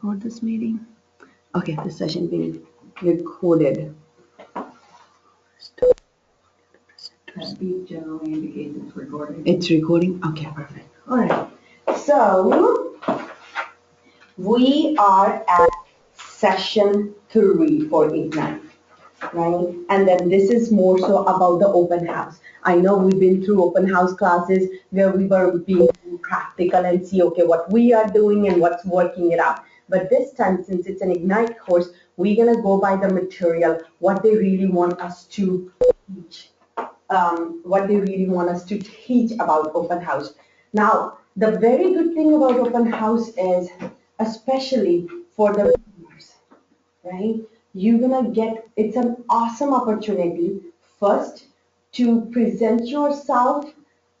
record this meeting? Okay, the session being recorded. Speak generally indicates it's recording. It's recording? Okay, perfect. All right. So we are at session 3 for Ignite, right? And then this is more so about the open house. I know we've been through open house classes where we were being practical and see, okay, what we are doing and what's working it out. But this time, since it's an Ignite course, we're going to go by the material, what they really want us to teach. What they really want us to teach about open house. Now, the very good thing about open house is, especially for the beginners, right? You're gonna get, it's an awesome opportunity first to present yourself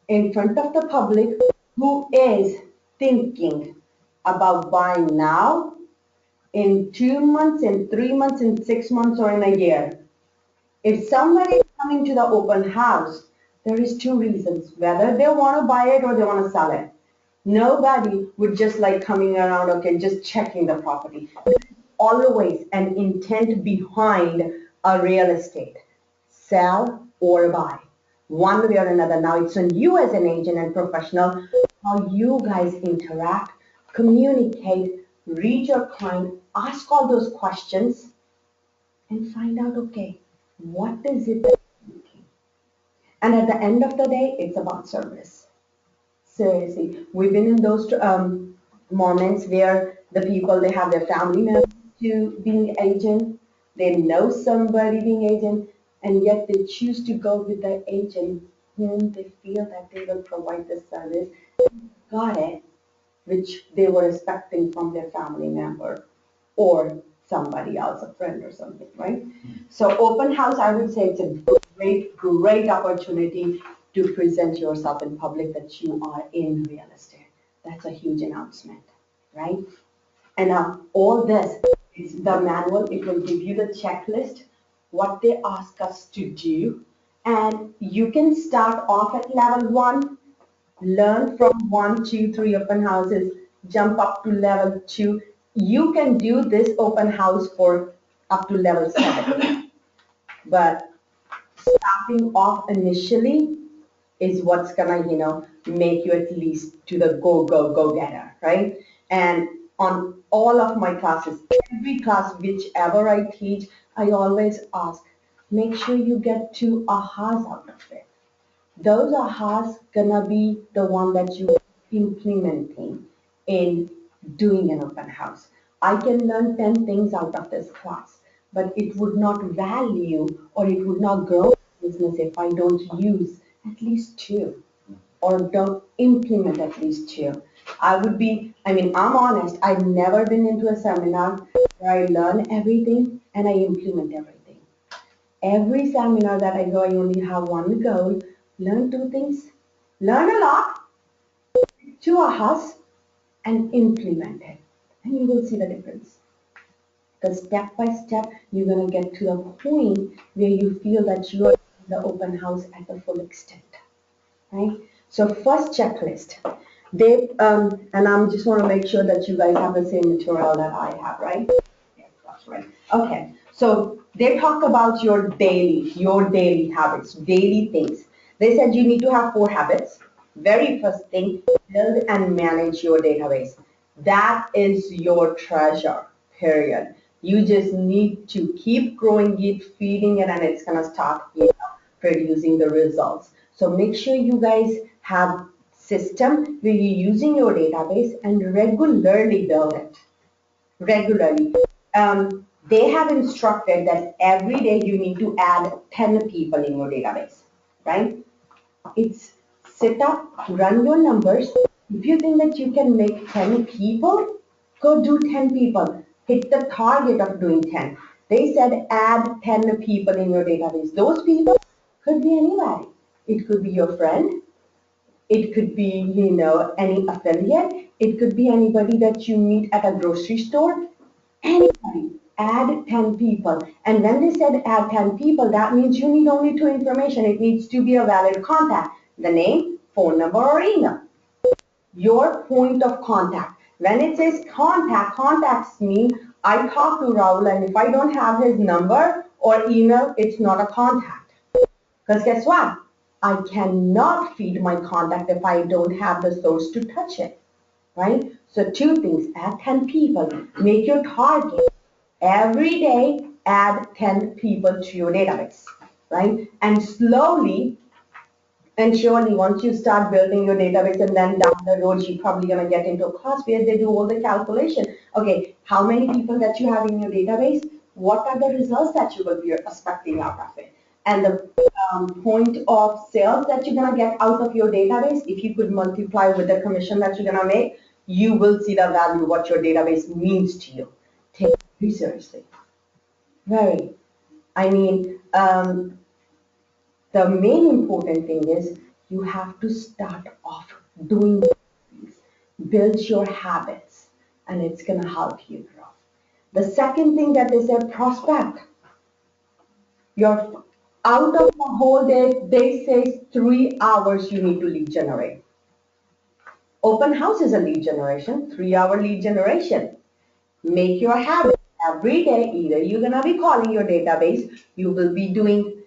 in front of the public who is thinking about buying now, in 2 months, in 3 months, in 6 months, or in a year. If somebody is coming to the open house, there is two reasons, whether they want to buy it or they want to sell it. Nobody would just like coming around, okay, just checking the property. There's always an intent behind a real estate, sell or buy, one way or another. Now it's on you as an agent and professional, how you guys interact, communicate, read your client, ask all those questions, and find out, okay, what is it that you're looking? And at the end of the day, it's about service. Seriously, we've been in those moments where the people, they have their family members to being agent, they know somebody being agent, and yet they choose to go with the agent whom they feel that they will provide the service, got it, which they were expecting from their family member or somebody else, a friend or something, right? So open house, I would say it's a great opportunity to present yourself in public that you are in real estate. That's a huge announcement, right? And now all this is the manual. It will give you the checklist, what they ask us to do. And you can start off at level 1, learn from 1, 2, 3 open houses, jump up to level 2. You can do this open house for up to level 7. But starting off initially is what's gonna, make you at least to the go getter, right? And on all of my classes, every class, whichever I teach, I always ask, make sure you get 2 ahas out of it. Those ahas gonna be the one that you implementing in doing an open house. I can learn 10 things out of this class, but it would not value or it would not grow business if I don't use at least 2 or don't implement at least 2. I'm honest, I've never been into a seminar where I learn everything and I implement everything. Every seminar that I go, I only have one goal, learn 2 things, learn a lot, 2 ahas, and implement it. And you will see the difference. Because step by step, you're going to get to the point where you feel that you are in the open house at the full extent. Right? So first checklist. And I'm just want to make sure that you guys have the same material that I have, right? Yes, that's right. Okay. So they talk about your daily habits, daily things. They said you need to have 4 habits. Very first thing, build and manage your database. That is your treasure, period. You just need to keep growing it, feeding it, and it's gonna start, producing the results. So make sure you guys have system where you're using your database and regularly build it. Regularly. They have instructed that every day you need to add 10 people in your database, right? It's sit up, run your numbers. If you think that you can make 10 people, go do 10 people. Hit the target of doing 10. They said add 10 people in your database. Those people could be anybody. It could be your friend. It could be, any affiliate. It could be anybody that you meet at a grocery store. Anybody. Add 10 people. And when they said add 10 people, that means you need only 2 information. It needs to be a valid contact. The name, phone number, or email. Your point of contact. When it says contact, contacts mean I talk to Raul, and if I don't have his number or email, it's not a contact. Because guess what? I cannot feed my contact if I don't have the source to touch it, right? So two things, add 10 people, make your target. Every day, add 10 people to your database, right? And slowly and surely, once you start building your database, and then down the road, you're probably going to get into a class where they do all the calculation. Okay, how many people that you have in your database? What are the results that you will be expecting out of it? And the point of sales that you're going to get out of your database, if you could multiply with the commission that you're going to make, you will see the value, what your database means to you. Take it very seriously. Very. I mean, the main important thing is you have to start off doing things, build your habits, and it's going to help you grow. The second thing that they said, prospect. You're out of the whole day, they say 3 hours you need to lead generate. Open house is a lead generation, 3-hour lead generation. Make your habit every day. Either you're going to be calling your database, you will be doing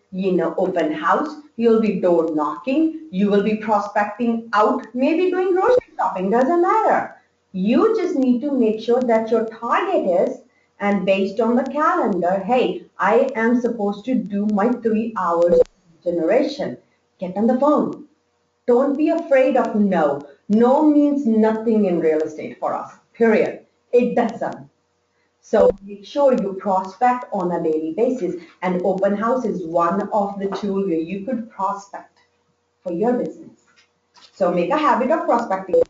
open house, you'll be door knocking, you will be prospecting out, maybe doing grocery shopping, doesn't matter. You just need to make sure that your target is, and based on the calendar, hey, I am supposed to do my 3 hours generation. Get on the phone. Don't be afraid of no. No means nothing in real estate for us, period. It doesn't. So make sure you prospect on a daily basis, and open house is one of the tools where you could prospect for your business. So make a habit of prospecting,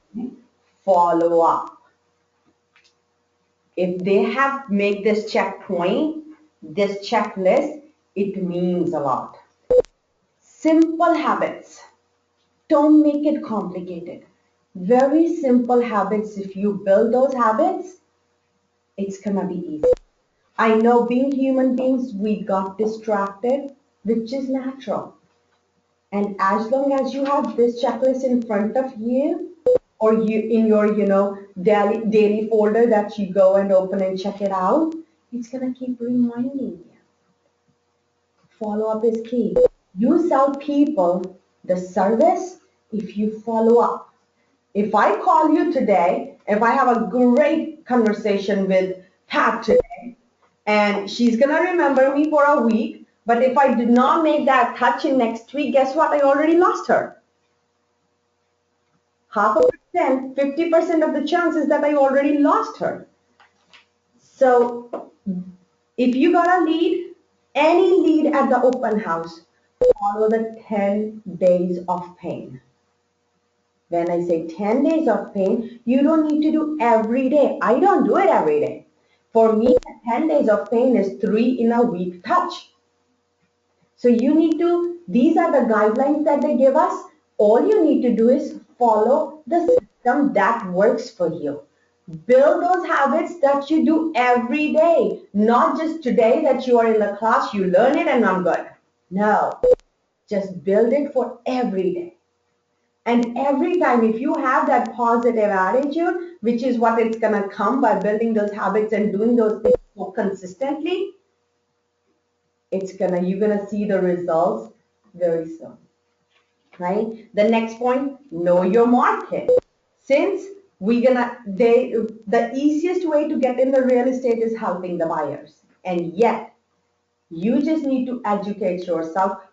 follow up. If they have make this checkpoint, this checklist, it means a lot. Simple habits. Don't make it complicated. Very simple habits. If you build those habits, it's gonna be easy. I know being human beings, we got distracted, which is natural. And as long as you have this checklist in front of you, or you in your, daily folder that you go and open and check it out, it's gonna keep reminding you. Follow up is key. You sell people the service if you follow up. If I call you today, if I have a great conversation with Pat today, and she's going to remember me for a week, but if I did not make that touch in next week, guess what? I already lost her. 0.5%, 50% of the chances that I already lost her. So if you got a lead, any lead at the open house, follow the 10 days of pain. When I say 10 days of pain, you don't need to do every day. I don't do it every day. For me, 10 days of pain is 3 in a week touch. So you need to, these are the guidelines that they give us. All you need to do is follow the system that works for you. Build those habits that you do every day, not just today that you are in the class, you learn it and I'm good. No, just build it for every day. And every time, if you have that positive attitude, which is what it's going to come by building those habits and doing those things more consistently, you're going to see the results very soon, right? The next point, know your market. Since the easiest way to get in the real estate is helping the buyers. And yet, you just need to educate yourself.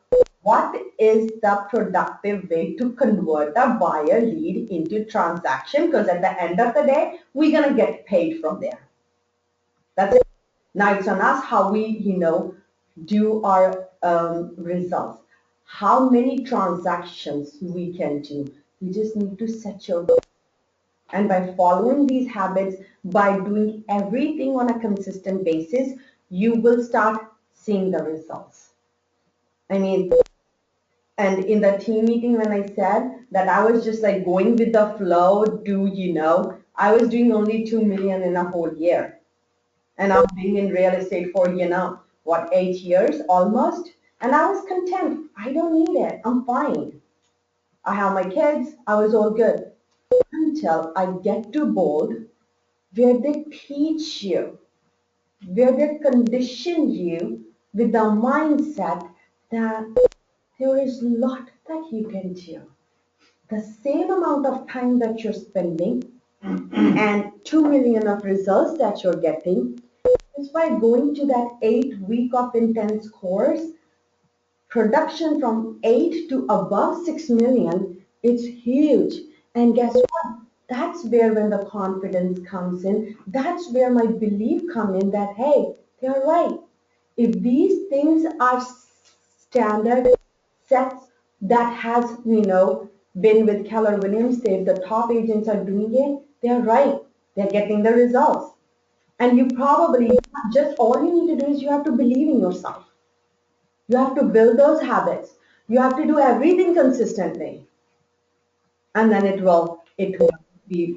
What is the productive way to convert a buyer lead into transaction? Because at the end of the day, we're going to get paid from there. That's it. Now it's on us how we, do our results. How many transactions we can do. You just need to set your goal. And by following these habits, by doing everything on a consistent basis, you will start seeing the results. I mean, and in the team meeting when I said that I was just like going with the flow, I was doing only 2 million in a whole year. And I've been in real estate for, 8 years almost. And I was content. I don't need it. I'm fine. I have my kids. I was all good. Until I get to bold where they teach you, where they condition you with the mindset that there is a lot that you can do. The same amount of time that you're spending and 2 million of results that you're getting is by going to that 8 week of intense course. Production from 8 to above 6 million, it's huge. And guess what? That's where when the confidence comes in, that's where my belief come in that, hey, they're right. If these things are standard sets that has, been with Keller Williams, if the top agents are doing it, they're right. They're getting the results. And you probably, just all you need to do is you have to believe in yourself. You have to build those habits. You have to do everything consistently. And then it will be,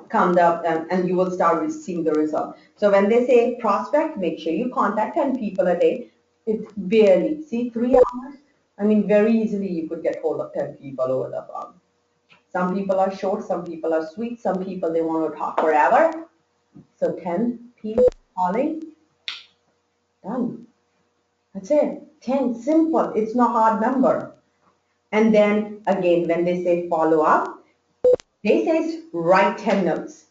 come up and you will start seeing the result. So when they say prospect, make sure you contact 10 people a day. It's barely, see, 3 hours. I mean, very easily you could get hold of 10 people over the phone. Some people are short, some people are sweet, some people they want to talk forever. So 10 people calling, done. That's it. 10, simple. It's not a hard number. And then again, when they say follow up, they say write 10 notes.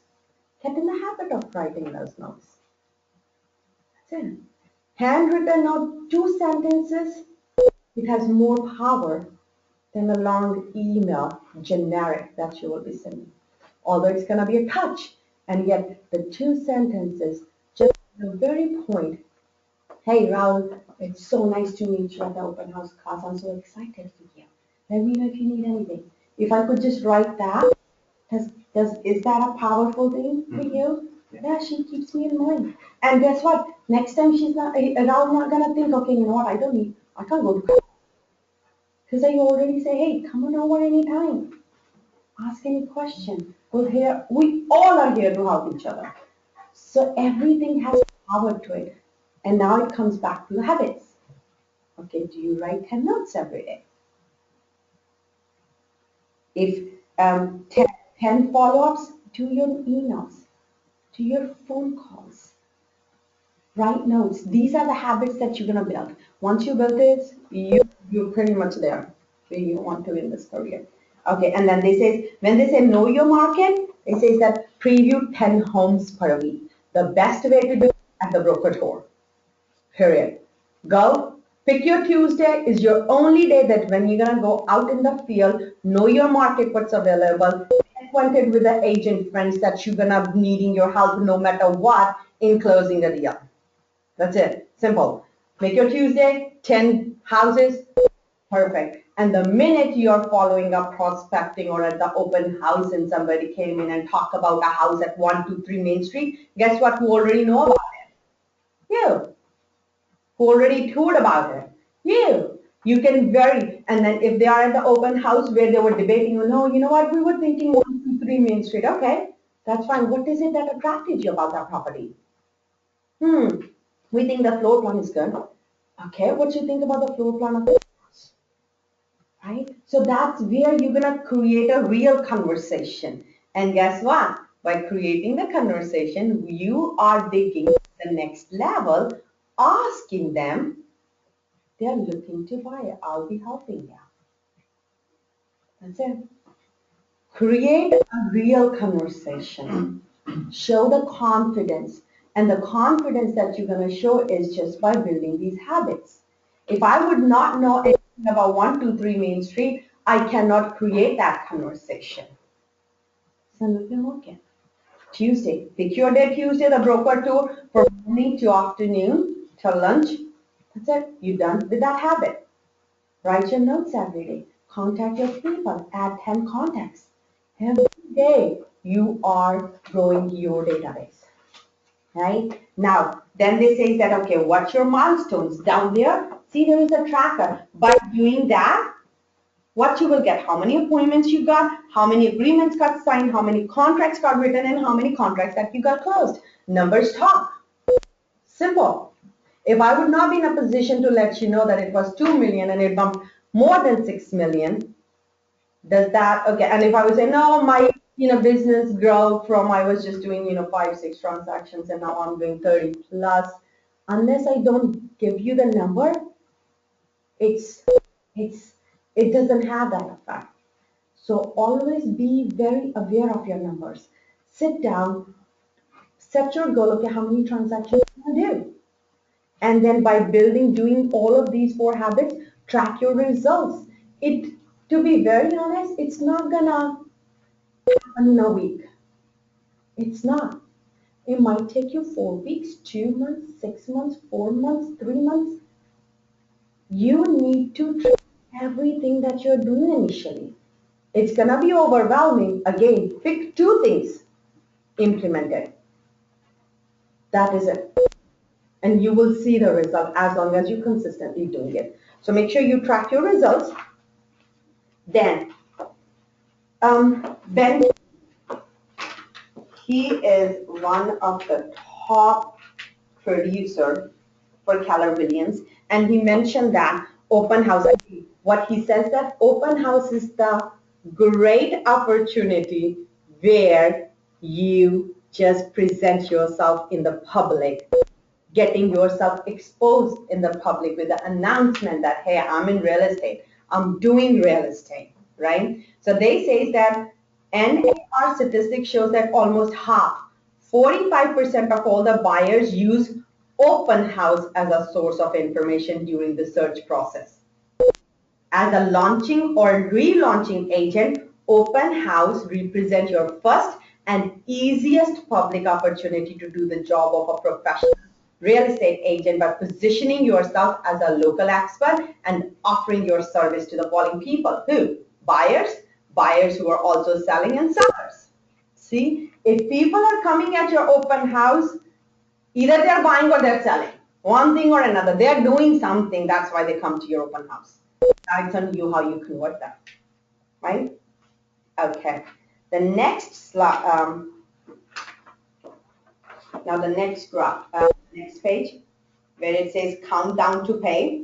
Get in the habit of writing those notes. That's it. Handwritten note, 2 sentences, it has more power than a long email, generic, that you will be sending. Although it's going to be a touch, and yet the 2 sentences, just the very point. Hey, Raul, it's so nice to meet you at the open house class. I'm so excited for you. Let me know if you need anything. If I could just write that, is that a powerful thing for you? Yeah, she keeps me in mind. And guess what? Next time she's not, Raul's not gonna think, okay, you know what? I can't go to class. Because I already say, hey, come on over anytime. Ask any question. We all are here to help each other. So everything has power to it. And now it comes back to the habits. Okay, do you write 10 notes every day? If 10 follow-ups, do your emails, do your phone calls, write notes. These are the habits that you're going to build. Once you build this, you're pretty much there where you want to in this career. Okay, and then when they say know your market, it says that preview 10 homes per week. The best way to do it at the broker tour. Period. Go. Pick your Tuesday is your only day that when you're going to go out in the field, know your market, what's available, get acquainted with the agent friends that you're going to be needing your help no matter what in closing the deal. That's it. Simple. Make your Tuesday, 10 houses, perfect. And the minute you're following up prospecting or at the open house and somebody came in and talked about a house at 123 Main Street, guess what? Who already know about it? You. Who already told about it? You can vary. And then if they are at the open house where they were debating, no, you know what, we were thinking 123 Main Street. Okay, that's fine. What is it that attracted you about that property? We think the floor plan is good. Okay, what do you think about the floor plan of the house? Right? So that's where you're going to create a real conversation. And guess what? By creating the conversation, you are digging the next level, asking them, they're looking to buy it. I'll be helping you. That's it. Create a real conversation. Show the confidence. And the confidence that you're going to show is just by building these habits. If I would not know anything about 123 Main Street, I cannot create that conversation. So look at market. Tuesday. Pick your day Tuesday, the broker tour from morning to afternoon to lunch. That's it. You're done with that habit. Write your notes every day. Contact your people. Add 10 contacts. Every day you are growing your database. Right? Now, then they say that, okay, what's your milestones? Down there, see there is a tracker. By doing that, what you will get, how many appointments you got, how many agreements got signed, how many contracts got written, and how many contracts that you got closed. Numbers talk. Simple. If I would not be in a position to let you know that it was 2 million and it bumped more than 6 million, does that, okay, and if I would say, no, my business grow from, I was just doing, 5, 6 transactions and now I'm doing 30 plus. Unless I don't give you the number, it's, it's, it doesn't have that effect. So always be very aware of your numbers. Sit down, set your goal, okay, how many transactions can I do? And then by doing all of these 4 habits, track your results. To be very honest, it's not gonna happen in a week. It's not. It might take you 4 weeks, 2 months, 6 months, 4 months, 3 months. You need to track everything that you're doing initially. It's gonna be overwhelming. Again, pick 2 things, implement it. That is it. And you will see the result as long as you consistently doing it. So make sure you track your results. Then, Ben, he is one of the top producer for Keller Williams, and he mentioned that open house. What he says that open house is the great opportunity where you just present yourself in the public, getting yourself exposed in the public with the announcement that, hey, I'm in real estate, I'm doing real estate, right? So they say that NAR statistics shows that almost half, 45% of all the buyers use open house as a source of information during the search process. As a launching or relaunching agent, open house represents your first and easiest public opportunity to do the job of a professional real estate agent by positioning yourself as a local expert and offering your service to the following people. Who? Buyers who are also selling, and sellers. See, if people are coming at your open house, either they're buying or they're selling. One thing or another. They're doing something. That's why they come to your open house. Now it's on you how you convert that. Right? Okay. The next slide. Now the next graph, next page, where it says countdown to pay.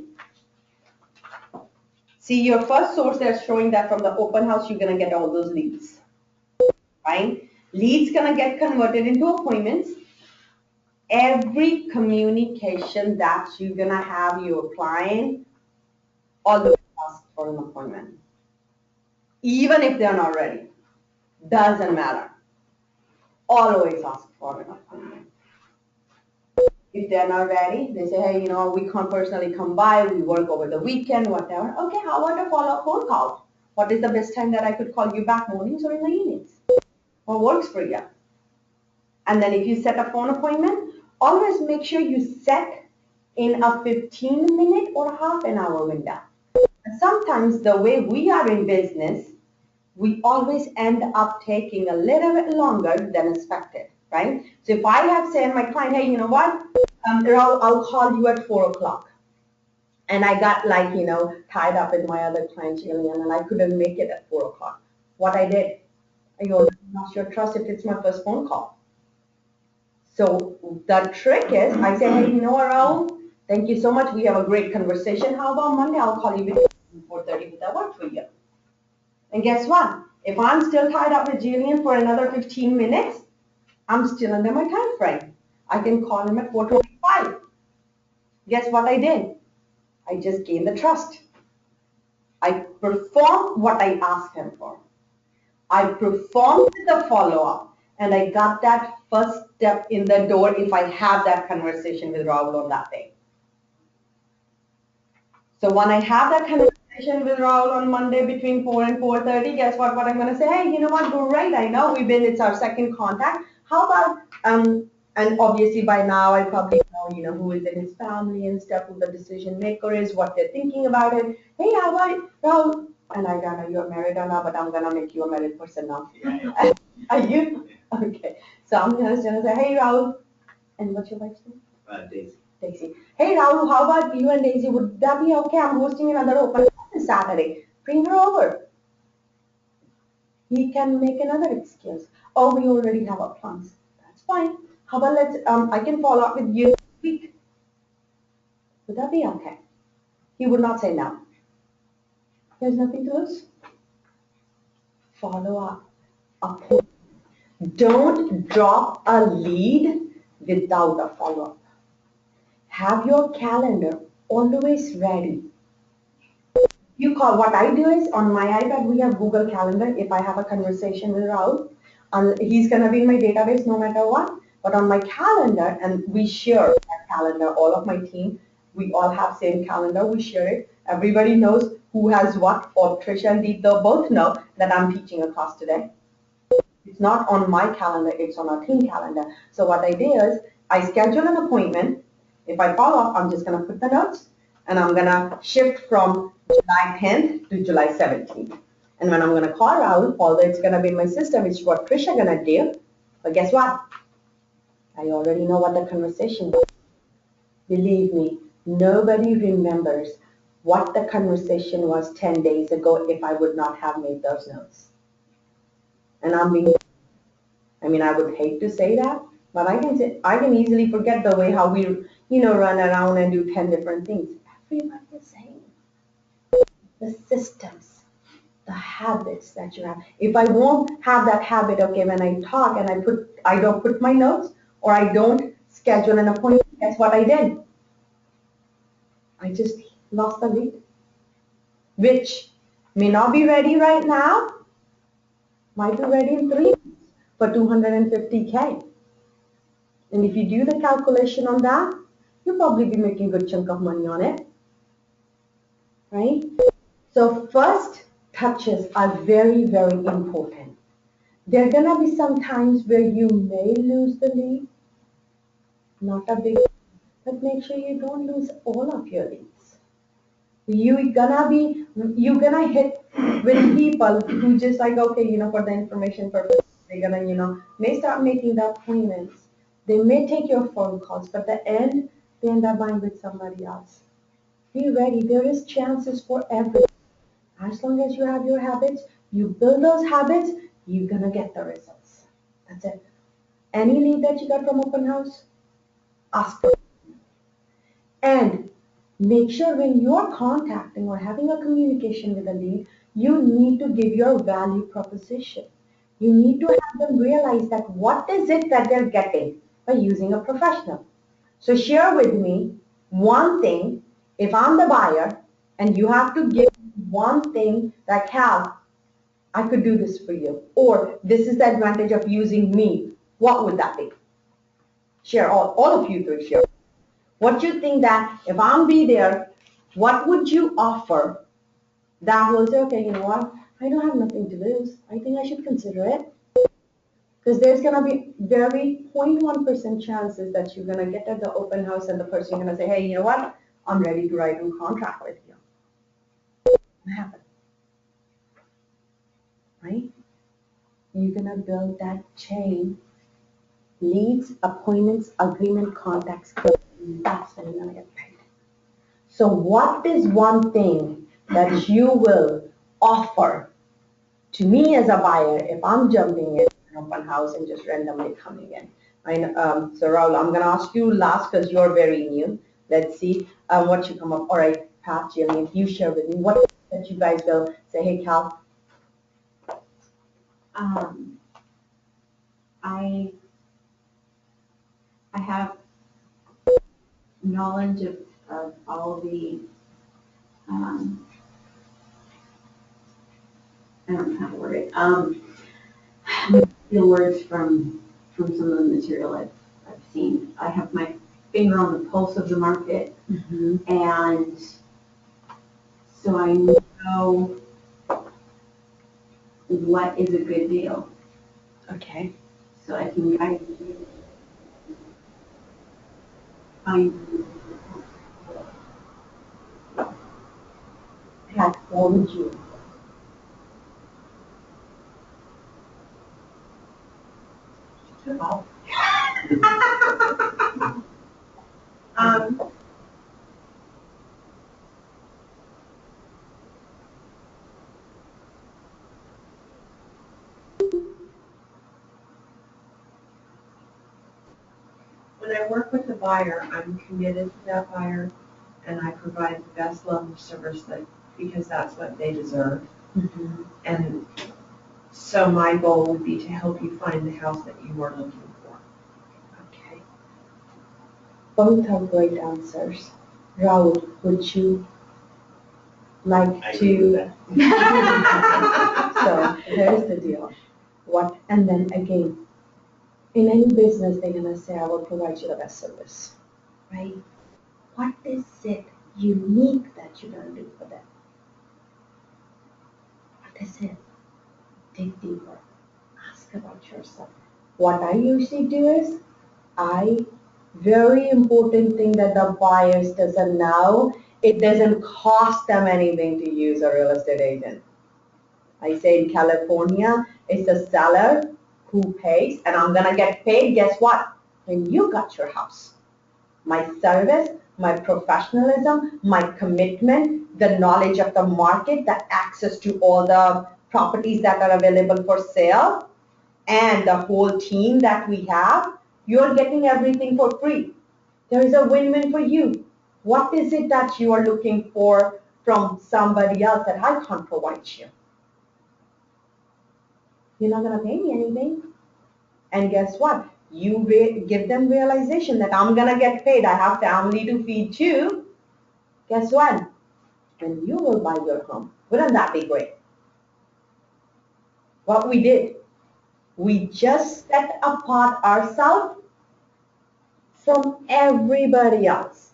See, your first source, they're showing that from the open house, you're going to get all those leads. Right? Leads going to get converted into appointments. Every communication that you're going to have your client, always ask for an appointment. Even if they're not ready. Doesn't matter. Always ask for an appointment. If they're not ready, they say, hey, we can't personally come by, we work over the weekend, whatever. Okay, how about a follow-up phone call? What is the best time that I could call you back, mornings or in the evenings? What works for you? And then if you set a phone appointment, always make sure you set in a 15-minute or half an hour window. And sometimes the way we are in business, we always end up taking a little bit longer than expected, right? So if I have said my client, hey, you know what, I'll call you at 4 o'clock. And I got tied up with my other client, Jillian, and I couldn't make it at 4 o'clock. What I did, I lost your trust if it's my first phone call. So the trick is, I say, hey, Raul, thank you so much. We have a great conversation. How about Monday? I'll call you between 4:30. Would that work for you? And guess what? If I'm still tied up with Jillian for another 15 minutes, I'm still under my time frame. I can call him at 4:25. Guess what I did? I just gained the trust. I performed what I asked him for. I performed the follow-up, and I got that first step in the door if I have that conversation with Rahul on that day. So when I have that conversation with Rahul on Monday between 4 and 4:30, guess what I'm going to say? Hey, you know what, great, I know it's our second contact. How about, and obviously by now I probably know, who is in his family and stuff, who the decision maker is, what they're thinking about it. Hey, how about Rahul? And I don't know you're married or not, but I'm going to make you a married person now. Are you? Okay. So I'm just going to say, hey, Rahul. And what's your wife's name? Daisy. Daisy. Hey, Rahul, how about you and Daisy? Would that be okay? I'm hosting another open house this Saturday. Bring her over. He can make another excuse. Oh, we already have our plans. That's fine. How about I can follow up with you next week. Would that be okay? He would not say no. There's nothing to lose. Follow up. appointment. Don't drop a lead without a follow-up. Have your calendar always ready. You call, what I do is on my iPad, we have Google Calendar. If I have a conversation with Raul, he's going to be in my database no matter what. But on my calendar, and we share that calendar, all of my team, we all have same calendar, we share it. Everybody knows who has what, or Trisha and Deepta both know that I'm teaching a class today. It's not on my calendar, it's on our team calendar. So what I do is, I schedule an appointment. If I follow up, I'm just going to put the notes, and I'm going to shift from July 10th to July 17th. And when I'm going to call Raul, although it's going to be in my system, it's what Trisha going to do. But guess what? I already know what the conversation was. Believe me, nobody remembers what the conversation was 10 days ago if I would not have made those notes. And I would hate to say that, but I can easily forget the way how we, run around and do 10 different things. Everybody is saying the systems, the habits that you have. If I won't have that habit, okay, when I talk and I don't put my notes or I don't schedule an appointment, guess what I did? I just lost the lead, which may not be ready right now, might be ready in 3 months for 250K. And if you do the calculation on that, you'll probably be making a good chunk of money on it, right? So first touches are very, very important. There are gonna be some times where you may lose the lead, not a big, but make sure you don't lose all of your leads. You're gonna hit with people who just like, okay, for the information purpose, they're gonna, may start making the appointments. They may take your phone calls, but at the end, they end up buying with somebody else. Be ready. There is chances for everything. As long as you have your habits, you build those habits, you're going to get the results. That's it. Any lead that you got from open house, ask for it. And make sure when you're contacting or having a communication with a lead, you need to give your value proposition. You need to have them realize that what is it that they're getting by using a professional. So share with me one thing, if I'm the buyer, and you have to give one thing that, Cal, I could do this for you, or this is the advantage of using me, what would that be? Share, all of you three share. What you think that if I'm be there, what would you offer that will say, okay, you know what, I don't have nothing to lose. I think I should consider it. Because there's going to be very 0.1% chances that you're going to get at the open house and the person is going to say, hey, you know what, I'm ready to write a contract with you. What happened? Right? You're going to build that chain. Leads, appointments, agreement, contacts. That's when you're going to get paid. So what is one thing that you will offer to me as a buyer if I'm jumping in an open house and just randomly coming in? So Raul, I'm going to ask you last because you're very new. Let's see what you come up. All right, Pat, Jillian, you share with me what that you guys will say, hey, Cal. I have knowledge of all the, I don't know how to word it, the words from some of the material I've seen. I have my finger on the pulse of the market, and so I know what is a good deal. Okay. So I can guide you. Pat, what would you? Wow. When I work with the buyer, I'm committed to that buyer, and I provide the best level of service because that's what they deserve. And So my goal would be to help you find the house that you are looking for. Okay. Both are great answers. Raul, would you like I agree with to? So here's the deal. What, and then again, in any business, they're gonna say, I will provide you the best service, right? What is it unique that you're gonna do for them? What is it? Dig deeper. Ask about yourself. What I usually do is, very important thing that the buyers doesn't know, it doesn't cost them anything to use a real estate agent. I say in California, it's the seller who pays, and I'm gonna get paid, guess what? When you got your house. My service, my professionalism, my commitment, the knowledge of the market, the access to all the properties that are available for sale, and the whole team that we have, you're getting everything for free. There is a win-win for you. What is it that you are looking for from somebody else that I can't provide you? You're not gonna pay me anything. And guess what? You give them realization that I'm gonna get paid. I have family to feed too. Guess what? Then you will buy your home. Wouldn't that be great? What we did, we just set apart ourselves from everybody else.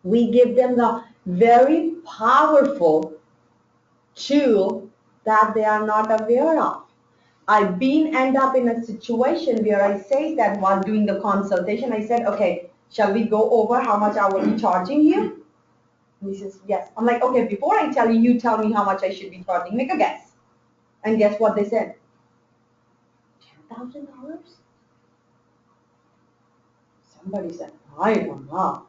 We give them the very powerful tool that they are not aware of. I've been end up in a situation where I say that while doing the consultation, I said, okay, shall we go over how much I will be charging you? And he says, yes. I'm like, okay, before I tell you, you tell me how much I should be charging. Make a guess. And guess what they said? $10,000? Somebody said, I don't know.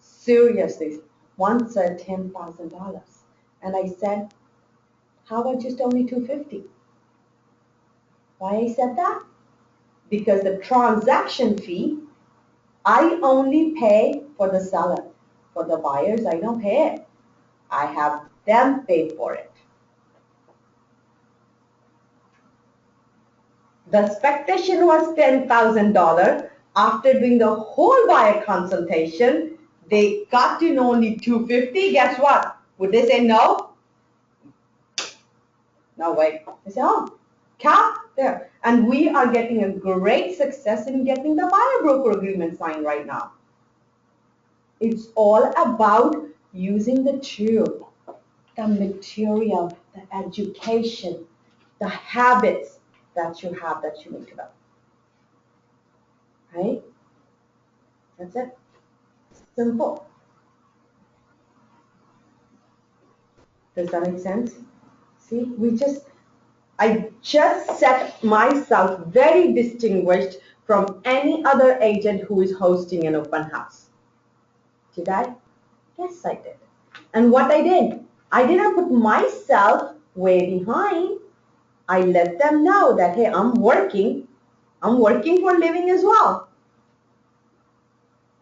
Seriously, one said $10,000. And I said, how about just only $250? Why I said that? Because the transaction fee, I only pay for the seller. For the buyers, I don't pay it. I have them pay for it. The expectation was $10,000. After doing the whole buyer consultation, they got to know only $250. Guess what? Would they say no? No way. They say, oh, cap there. And we are getting a great success in getting the buyer broker agreement signed right now. It's all about using the tool, the material, the education, the habits that you have that you need to know. Right? That's it. Simple. Does that make sense? See, I just set myself very distinguished from any other agent who is hosting an open house. Did I? Yes, I did. And what I didn't put myself way behind. I let them know that, hey, I'm working for a living as well.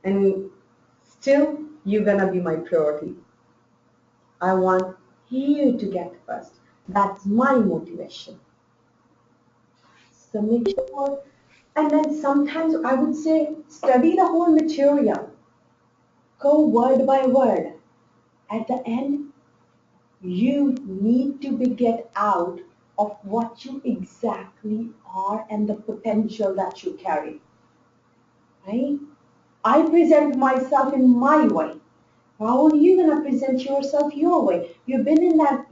And still, you're gonna be my priority. I want you to get first. That's my motivation. So make sure, and then sometimes I would say, study the whole material. Go word by word. At the end, you need to get out of what you exactly are and the potential that you carry. Right? I present myself in my way. How are you going to present yourself your way? You've been in that,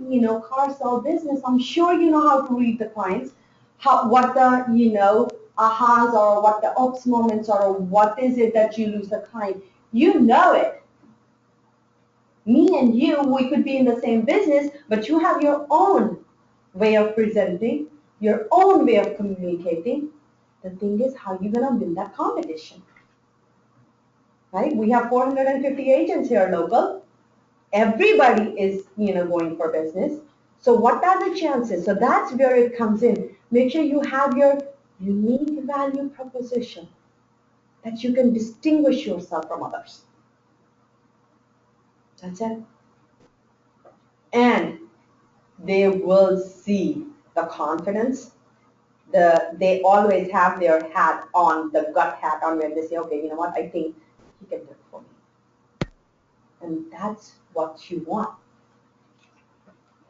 car sale business. I'm sure you know how to read the clients, what the, ahas or what the ops moments are, or what is it that you lose the client. You know it. Me and you, we could be in the same business, but you have your own way of presenting, your own way of communicating. The thing is, how you going to win that competition? Right? We have 450 agents here local. Everybody is, going for business. So what are the chances? So that's where it comes in. Make sure you have your unique value proposition that you can distinguish yourself from others. That's it. And they will see the confidence. They always have their hat on, the gut hat on, where they say, okay, you know what, I think he can do it for me. And that's what you want,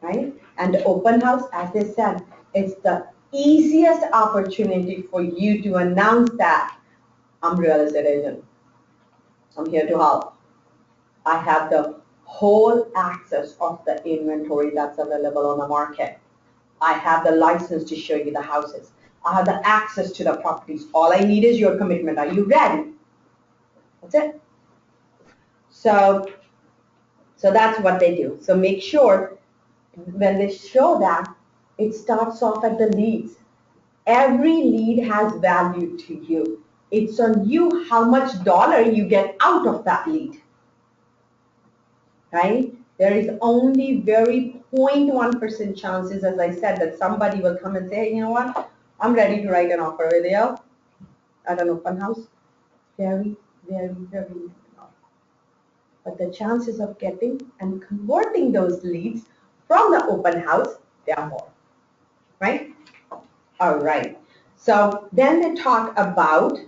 right? And the open house, as I said, it's the easiest opportunity for you to announce that I'm real estate agent. I'm here to help. I have the whole access of the inventory that's available on the market. I have the license to show you the houses. I have the access to the properties. All I need is your commitment. Are you ready? That's it. So that's what they do. So make sure when they show that, it starts off at the leads. Every lead has value to you. It's on you how much dollar you get out of that lead, right? There is only very 0.1% chances, as I said, that somebody will come and say, hey, you know what, I'm ready to write an offer with you at an open house. Very, very, very minimal. But the chances of getting and converting those leads from the open house, they are more, right? All right. So then they talk about,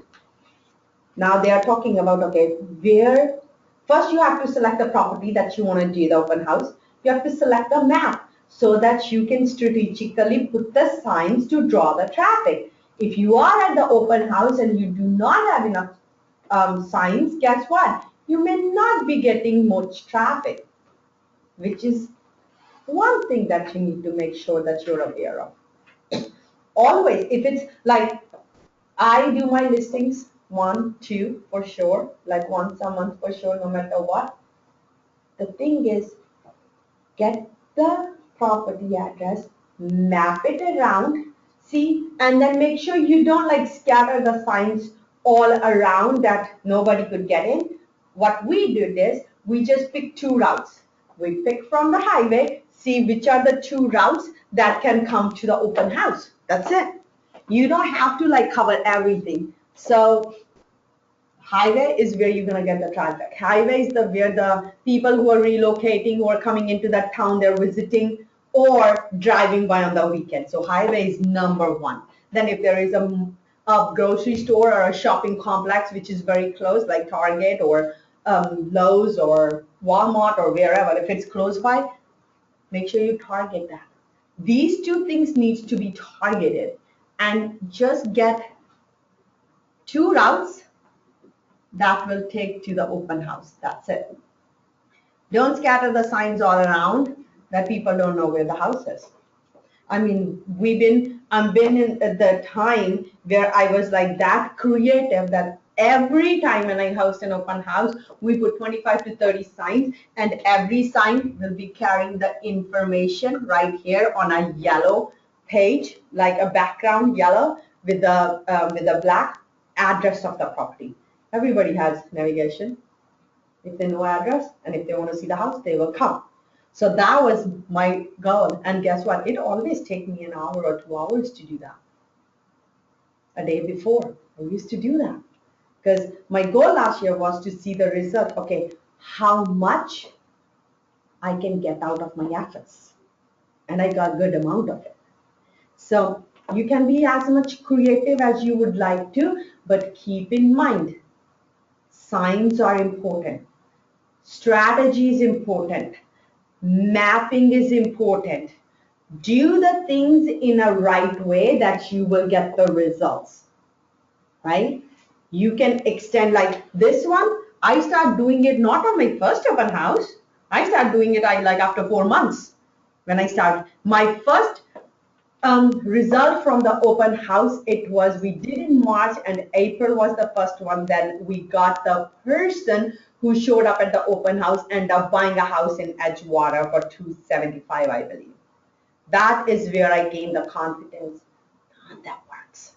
now they are talking about, okay, where, first you have to select the property that you want to do the open house. You have to select the map so that you can strategically put the signs to draw the traffic. If you are at the open house and you do not have enough signs, guess what? You may not be getting much traffic, which is one thing that you need to make sure that you're aware of. Always, if it's like, I do my listings 1, 2 for sure, like once a month for sure, no matter what. The thing is, get the property address, map it around, see, and then make sure you don't like scatter the signs all around that nobody could get in. What we did is, we just picked 2 routes. We pick from the highway, see which are the 2 routes that can come to the open house. That's it. You don't have to like cover everything. So highway is where you're going to get the traffic. Highway is where the people who are relocating, who are coming into that town, they're visiting or driving by on the weekend. So highway is number 1. Then if there is a grocery store or a shopping complex which is very close, like Target or Lowe's or Walmart or wherever, if it's close by, make sure you target that. These 2 things need to be targeted, and just get 2 routes that will take to the open house. That's it. Don't scatter the signs all around that people don't know where the house is. I mean, I've been in the time where I was like that creative that every time when I host an open house, we put 25 to 30 signs, and every sign will be carrying the information right here on a yellow page, like a background yellow with the black address of the property. Everybody has navigation. If they know address and if they want to see the house, they will come. So that was my goal. And guess what? It always takes me an hour or 2 hours to do that. A day before, I used to do that. Because my goal last year was to see the result. Okay, how much I can get out of my efforts. And I got a good amount of it. So you can be as much creative as you would like to, but keep in mind, signs are important. Strategy is important. Mapping is important. Do the things in a right way that you will get the results, right? You can extend like this one. I start doing it not on my first open house. I start doing it like after 4 months when I start. My first result from the open house, we did in March, and April was the first one. Then we got the person who showed up at the open house, ended up buying a house in Edgewater for $275, I believe. That is where I gained the confidence. That works.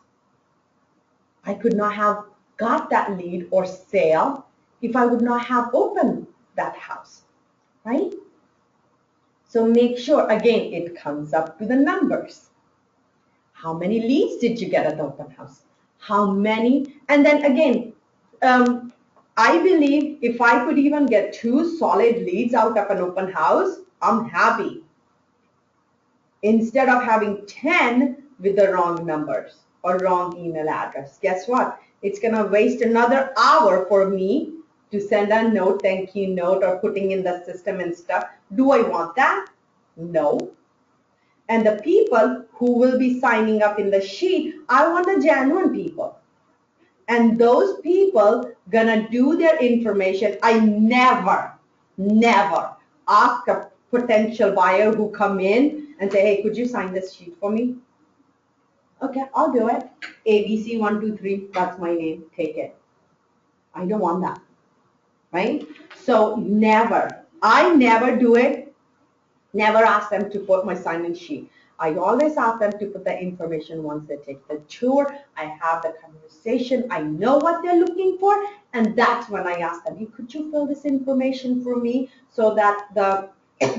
I could not have got that lead or sale if I would not have opened that house, right? So make sure, again, it comes up to the numbers. How many leads did you get at the open house? How many? And then again, I believe if I could even get 2 solid leads out of an open house, I'm happy. instead of having 10 with the wrong numbers or wrong email address. Guess what? It's gonna waste another hour for me to send a note, thank you note, or putting in the system and stuff. Do I want that? No. And the people who will be signing up in the sheet, I want the genuine people. And those people gonna do their information. I never ask a potential buyer who come in and say, hey, could you sign this sheet for me? Okay, I'll do it. ABC123, that's my name, take it. I don't want that, right? So I never do it, never ask them to put my sign-in sheet. I always ask them to put the information once they take the tour. I have the conversation. I know what they're looking for. And that's when I ask them, hey, could you fill this information for me so that the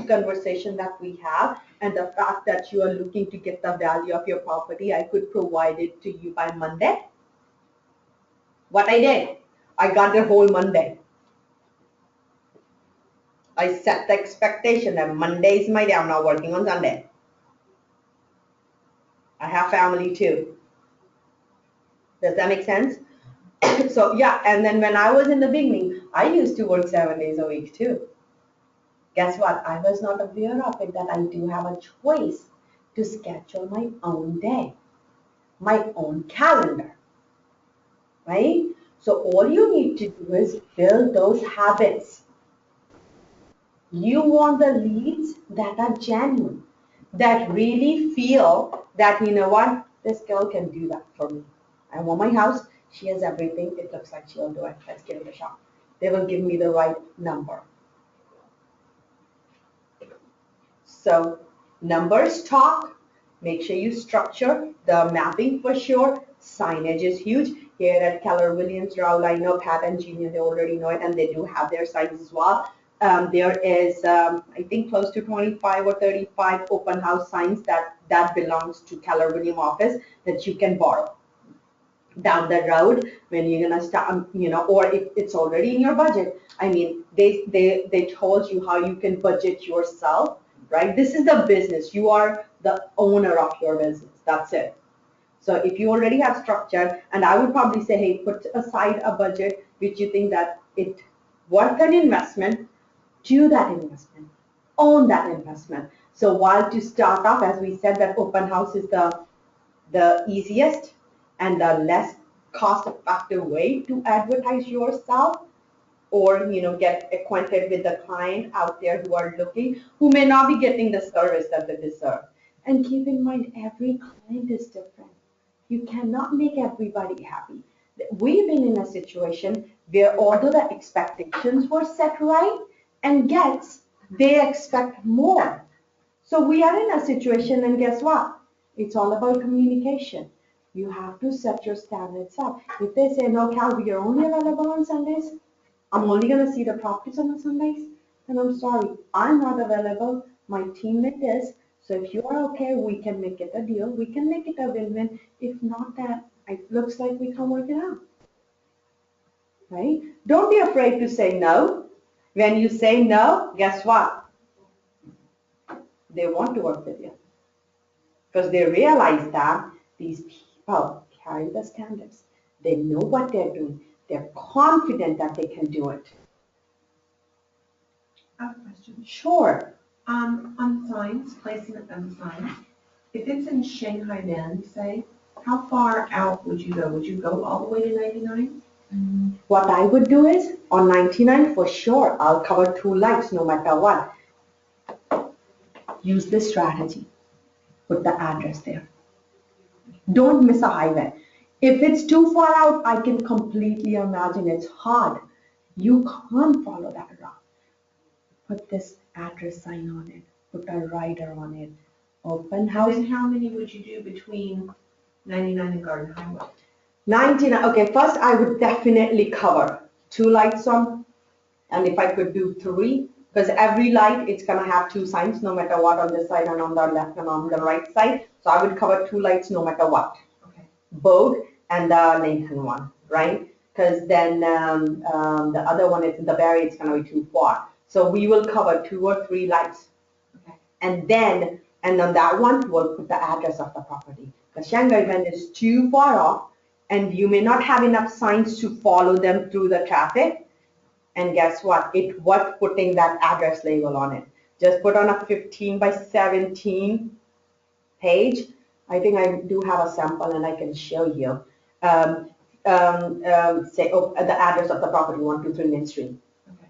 conversation that we have and the fact that you are looking to get the value of your property, I could provide it to you by Monday. What I did, I got the whole Monday. I set the expectation that Monday is my day. I'm not working on Sunday. I have family too. Does that make sense? So yeah, and then when I was in the beginning, I used to work 7 days a week too. Guess what? I was not aware of it, that I do have a choice to schedule my own day, my own calendar, right? So all you need to do is build those habits. You want the leads that are genuine, that really feel that, you know what, this girl can do that for me. I want my house. She has everything. It looks like she'll do it. Let's give it a shot. They will give me the right number. So numbers talk. Make sure you structure the mapping for sure. Signage is huge. Here at Keller Williams, Raul, I know Pat and Gina, they already know it, and they do have their signs as well. There is, I think, close to 25 or 35 open house signs that belongs to Keller Williams office that you can borrow down the road when you're gonna start, you know, or if it's already in your budget. I mean, they told you how you can budget yourself, right? This is the business. You are the owner of your business. That's it. So if you already have structure, and I would probably say, hey, put aside a budget which you think that it worth an investment, do that investment, own that investment. So while to start off, as we said, that open house is the easiest and the less cost-effective way to advertise yourself, or, you know, get acquainted with the client out there who are looking, who may not be getting the service that they deserve. And keep in mind, every client is different. You cannot make everybody happy. We've been in a situation where although the expectations were set right, and guests, they expect more. So we are in a situation, and guess what? It's all about communication. You have to set your standards up. If they say, no, Cal, we are only available on Sundays, I'm only going to see the properties on the Sundays, then I'm sorry, I'm not available. My teammate is. So if you are okay, we can make it a deal. We can make it a win-win. If not, that it looks like we can work it out. Right? Don't be afraid to say no. When you say no, guess what? They want to work with you. Because they realize that these people carry the standards. They know what they're doing. They're confident that they can do it. I have a question. Sure. On signs, placement of signs, if it's in Shanghai Bend, say, how far out would you go? Would you go all the way to 99? What I would do is, on 99 for sure, I'll cover 2 lights no matter what. Use this strategy. Put the address there. Don't miss a highway. If it's too far out, I can completely imagine it's hard. You can't follow that route. Put this address sign on it. Put a rider on it. Open house. And then how many would you do between 99 and Garden Highway? 99. Okay, first I would definitely cover 2 lights on, and if I could do 3, because every light it's gonna have 2 signs no matter what, on this side and on the left and on the right side. So I would cover 2 lights no matter what. Okay. Both and the Lincoln one, right? Because then the other one, it's in the Barry, it's gonna be too far. So we will cover 2 or 3 lights. Okay. And then And on that one, we'll put the address of the property. The Shanghai Bend is too far off, and you may not have enough signs to follow them through the traffic. And guess what? It's worth putting that address label on it. Just put on a 15 by 17 page. I think I do have a sample and I can show you. Say, the address of the property, 123 Main Street. Okay.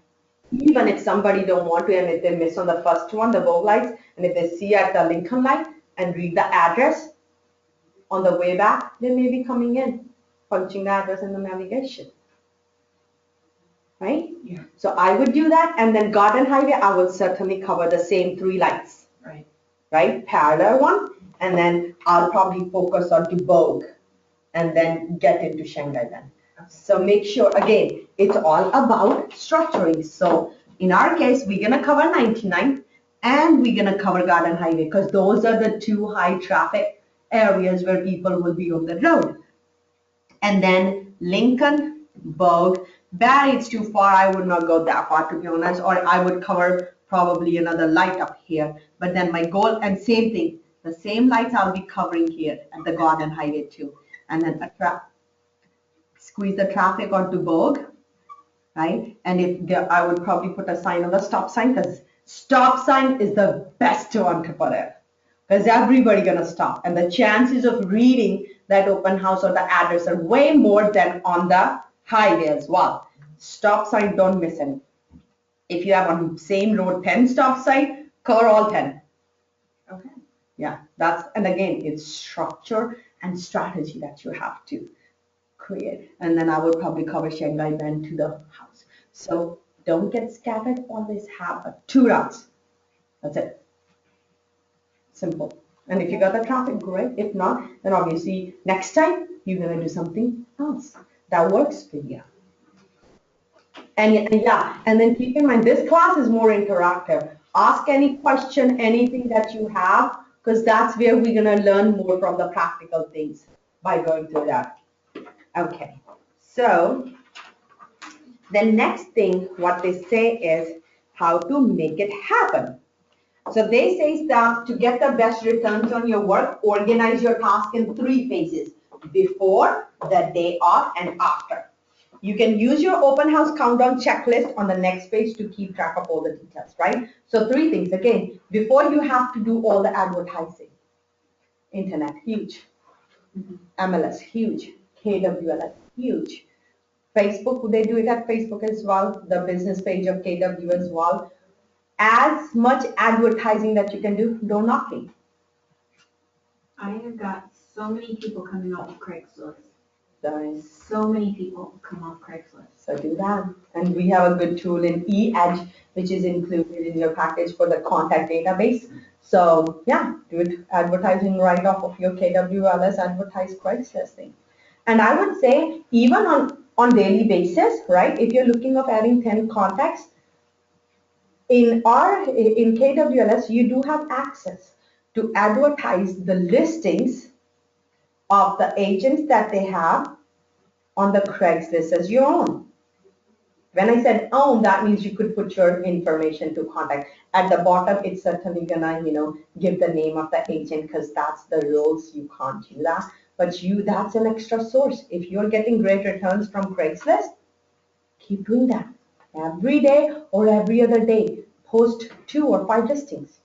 Even if somebody don't want to, and if they miss on the first one, the bow lights, and if they see at the Lincoln light and read the address on the way back, they may be coming in, punching the address in the navigation. Right? Yeah. So I would do that, and then Garden Highway, I will certainly cover the same 3 lights. Right. Right? Parallel one, and then I'll probably focus on Dubourg, and then get into Shanghai then. So make sure, again, it's all about structuring. So in our case, we're gonna cover 99, and we're gonna cover Garden Highway, because those are the 2 high traffic areas where people will be on the road. And then Lincoln, Berg, Barry, it's too far. I would not go that far, to be honest, or I would cover probably another light up here. But then my goal, and same thing, the same lights I'll be covering here at the Garden Highway too. And then squeeze the traffic onto Berg, right? And if there, I would probably put a sign on the stop sign, because stop sign is the best one to put it, because everybody gonna stop, and the chances of reading that open house or the address are way more than on the highway as well. Stop sign, don't miss any. If you have on same road 10 stop sign, cover all 10. Okay. Yeah, and again, it's structure and strategy that you have to create. And then I would probably cover Shanghai Bend to the house. So don't get scattered, always have 2 routes. That's it. Simple. And if you got the traffic, great. If not, then obviously next time you're gonna do something else that works for you. And yeah, and then keep in mind, this class is more interactive. Ask any question, anything that you have, because that's where we're gonna learn more from the practical things by going through that. Okay, so the next thing, what they say is how to make it happen. So they say that to get the best returns on your work, organize your task in 3 phases: before, the day of, and after. You can use your open house countdown checklist on the next page to keep track of all the details, right? So 3 things. Again, before, you have to do all the advertising. Internet, huge. MLS, huge. KWLS, huge. Facebook, they do it at Facebook as well, the business page of KW as well. As much advertising that you can do, door knocking. I have got so many people coming off of Craigslist. Nice. So many people come off Craigslist. So do that. And we have a good tool in eEdge, which is included in your package for the contact database. So yeah, do it advertising right off of your KWLS advertise Craigslist thing. And I would say even on daily basis, right? If you're looking of adding 10 contacts, in KWLS, you do have access to advertise the listings of the agents that they have on the Craigslist as your own. When I said own, that means you could put your information to contact. At the bottom, it's certainly gonna, give the name of the agent, because that's the rules. You can't do that. But that's an extra source. If you're getting great returns from Craigslist, keep doing that. Every day or every other day, post 2 or 5 listings.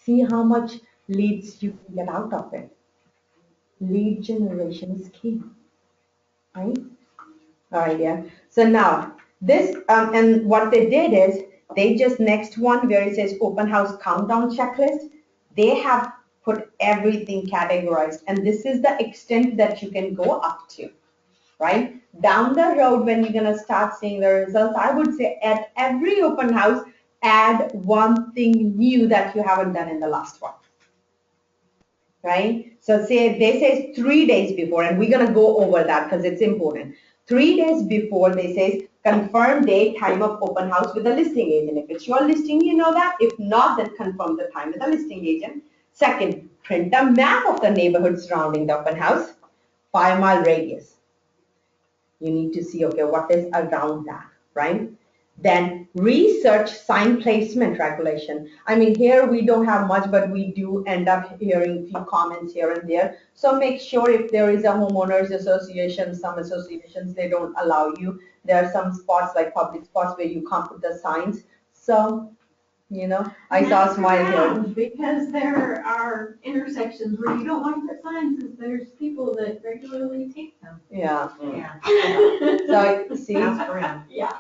See how much leads you can get out of it. Lead generation is key, right? All right, yeah. So now this, and what they did is they just next one where it says open house countdown checklist, they have put everything categorized, and this is the extent that you can go up to, right? Down the road, when you're gonna start seeing the results, I would say at every open house, add 1 thing new that you haven't done in the last one. Right? So they say 3 days before, and we're gonna go over that because it's important. 3 days before, they say confirm date, time of open house with the listing agent. If it's your listing, you know that. If not, then confirm the time with the listing agent. Second, print a map of the neighborhood surrounding the open house, 5-mile radius. You need to see, okay, what is around that, right? Then research sign placement regulation. I mean, here we don't have much, but we do end up hearing few comments here and there. So make sure if there is a homeowners association, some associations, they don't allow you. There are some spots like public spots where you can't put the signs. So, I saw a smile here. Because there are intersections where you don't want to put signs, because there's people that regularly take them. Yeah. Yeah. So see, Ask around. Yeah.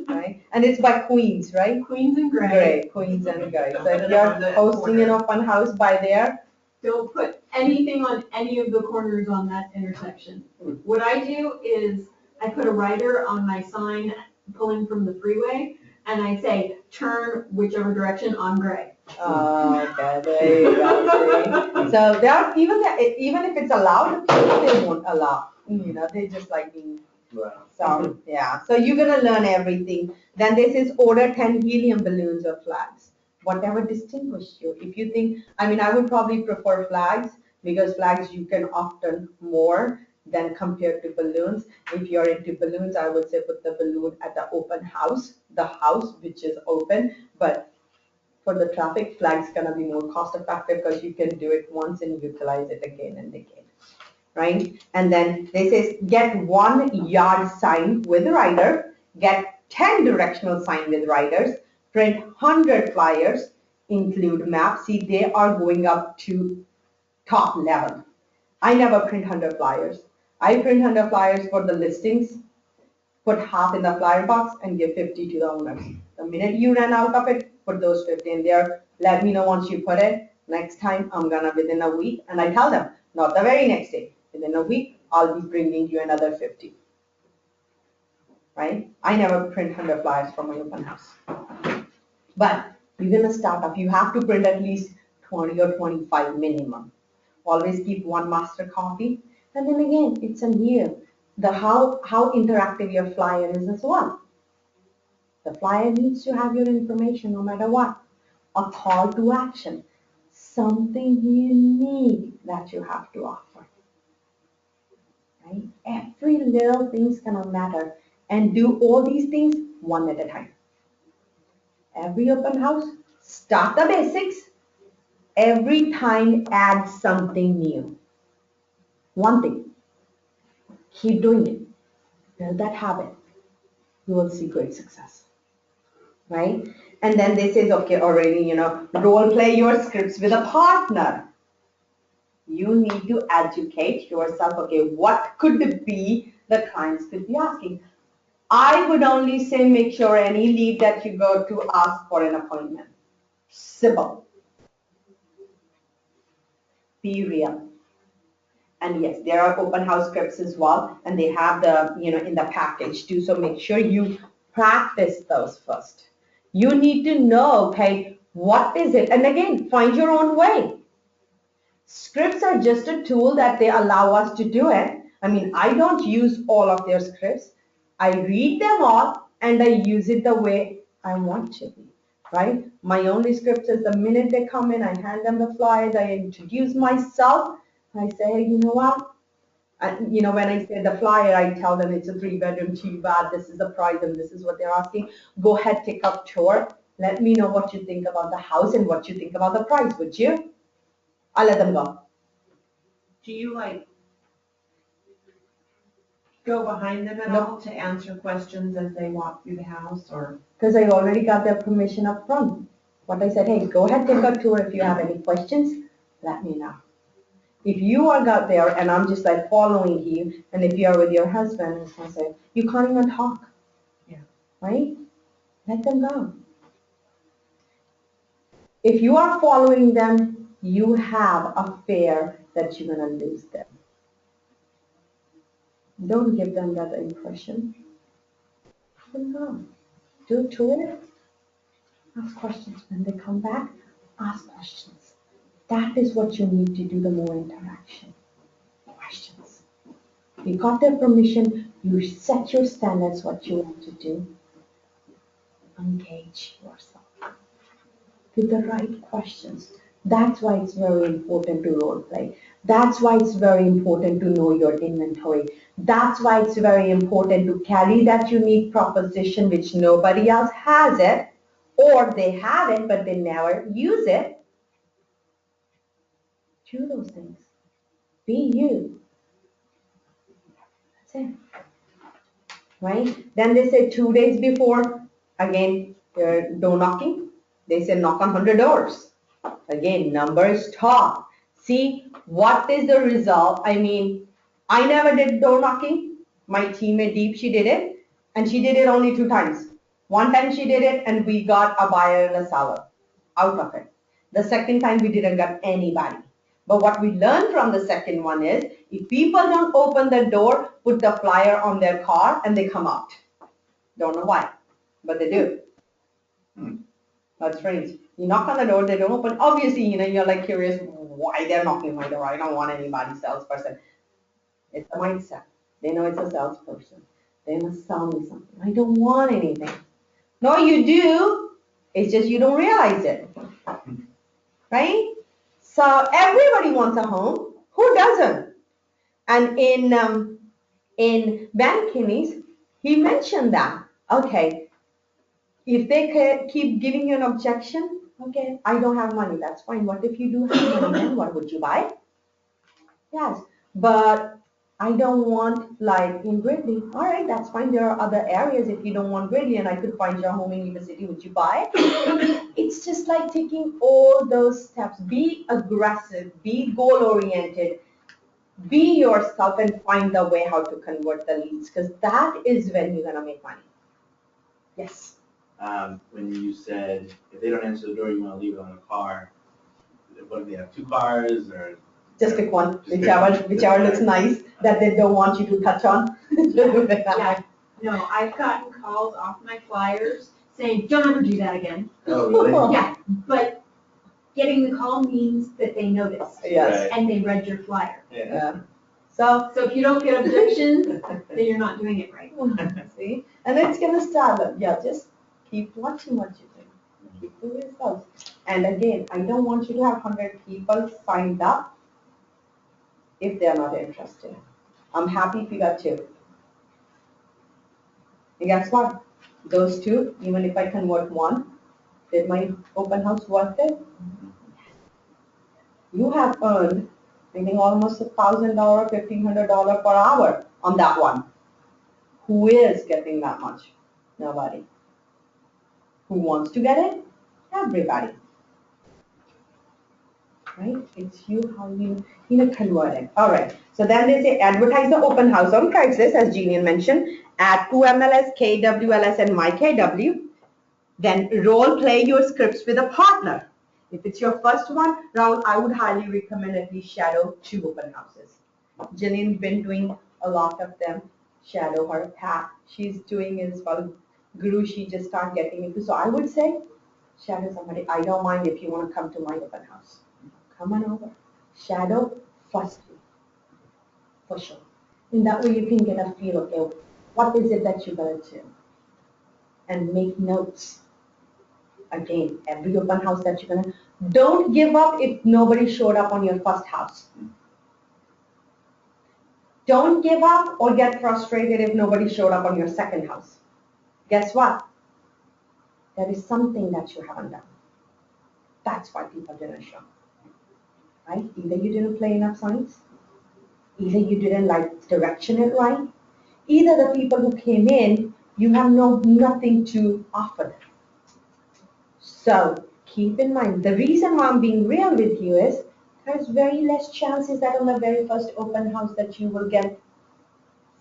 right? And it's by Queens, right? Queens and gray. Gray, Queens and Gray. So if you're hosting an open house by there, Don't put anything on any of the corners on that intersection. What I do is I put a rider on my sign pulling from the freeway, and I say, turn whichever direction on Gray. okay, there you go. See? So there are even if it's allowed, they won't allow. They just like being. So yeah. So you're gonna learn everything. Then this is order 10 helium balloons or flags. Whatever distinguishes you. If you think, I would probably prefer flags because flags you can often more than compared to balloons. If you're into balloons, I would say put the balloon at the open house, the house which is open. But for the traffic, flags gonna be more cost effective because you can do it once and utilize it again and again, right? And then this is get 1 yard sign with rider, get 10 directional sign with riders, print 100 flyers, include maps. See, they are going up to top level. I never print 100 flyers. I print 100 flyers for the listings, put half in the flyer box and give 50 to the owners. The minute you run out of it, put those 50 in there. Let me know once you put it. Next time, I'm gonna within a week, and I tell them, not the very next day, within a week, I'll be bringing you another 50. Right? I never print 100 flyers from my open house. But even a startup, you have to print at least 20 or 25 minimum. Always keep 1 master copy. And then again, it's in here. How interactive your flyer is as well. The flyer needs to have your information no matter what. A call to action. Something unique that you have to offer. Right? Every little thing's gonna matter. And do all these things one at a time. Every open house, start the basics. Every time add something new. One thing. Keep doing it. Build that habit. You will see great success. Right? And then this is okay already, role play your scripts with a partner. You need to educate yourself. Okay, what could it be the clients could be asking? I would only say make sure any lead that you go to ask for an appointment. Simple. Be real. And yes, there are open house scripts as well, and they have the, in the package too. So make sure you practice those first. You need to know, okay, what is it? And again, find your own way. Scripts are just a tool that they allow us to do it. I don't use all of their scripts. I read them all and I use it the way I want to be, right? My only script is the minute they come in, I hand them the flyers, I introduce myself, I say, hey, you know what? When I say the flyer, I tell them it's a 3-bedroom, 2-bath, this is the price and this is what they're asking. Go ahead, take up tour. Let me know what you think about the house and what you think about the price, would you? I'll let them go. Do you go behind them at all to answer questions as they walk through the house, or? Because I already got their permission up front. What I said, hey, go ahead, take a tour. If you have any questions, let me know. If you are out there and I'm just following you, and if you are with your husband, it's going to say, you can't even talk. Yeah. Right? Let them go. If you are following them, you have a fear that you're going to lose them. Don't give them that impression. Let them go. Do a tour. Ask questions. When they come back, ask questions. That is what you need to do, the more interaction. Questions. You got their permission, you set your standards, what you want to do. Engage yourself with the right questions. That's why it's very important to role play. That's why it's very important to know your inventory. That's why it's very important to carry that unique proposition which nobody else has it, or they have it but they never use it. Do those things. Be you. That's it. Right? Then they say 2 days before, again, door knocking. They say knock on 100 doors. Again, numbers talk. See, what is the result? I mean, I never did door knocking. My teammate Deep, she did it. And she did it only 2 times. One time she did it and we got a buyer and a seller out of it. The second time we didn't get anybody. But what we learned from the second one is, if people don't open the door, put the flyer on their car and they come out. Don't know why, but they do. That's strange. You knock on the door, they don't open. Obviously, you're like curious why they're knocking my door. I don't want anybody salesperson. It's a mindset. They know it's a salesperson. They must sell me something. I don't want anything. No, you do. It's just you don't realize it. Right? So everybody wants a home. Who doesn't? And in Ben Kinney's, he mentioned that. Okay, if they keep giving you an objection, okay, I don't have money, that's fine. What if you do have money, then what would you buy? Yes, but I don't want like in Gridley. All right, that's fine. There are other areas. If you don't want Gridley and I could find your home in Yuba City, would you buy? It's just like taking all those steps. Be aggressive, be goal-oriented, be yourself and find the way how to convert the leads, because that is when you're going to make money. Yes. When you said, if they don't answer the door, you want to leave it on a car. What do they have, 2 cars or? Just pick one, Just pick whichever one. looks nice, that they don't want you to touch on. Yeah, no, I've gotten calls off my flyers saying, don't ever do that again. Oh, really? Yeah, but getting the call means that they noticed Yes. and they read your flyer. Yeah. Yeah. So, So if you don't get objections, then you're not doing it right. see, and it's gonna start. Yeah, just keep watching what you do. Keep the results. And again, I don't want you to have 100 people signed up if they're not interested. I'm happy if you got 2. And guess what? Those 2, even if I convert 1, did my open house worth it? You have earned, I think, almost $1,000, $1,500 per hour on that one. Who is getting that much? Nobody. Who wants to get it? Everybody. Right? It's you how you convert it. All right. So then they say advertise the open house on Craigslist, as Jeannie mentioned, add 2MLS, KWLS, and MyKW. Then role play your scripts with a partner. If it's your first one, Rahul, I would highly recommend at least shadow 2 open houses. Jillian's been doing a lot of them. Shadow her. Pat, she's doing as well. Guru, she just started getting into. So I would say shadow somebody. I don't mind if you want to come to my open house. Come on over. Shadow firstly, for sure. In that way you can get a feel, okay, what is it that you're going to do? And make notes. Again, every open house that you're going to, don't give up if nobody showed up on your first house. Don't give up or get frustrated if nobody showed up on your second house. Guess what? There is something that you haven't done. That's why people didn't show. Right? Either you didn't play enough signs, either you didn't like direction it right, either the people who came in, you have nothing to offer them. So keep in mind, the reason why I'm being real with you is there's very less chances that on the very first open house that you will get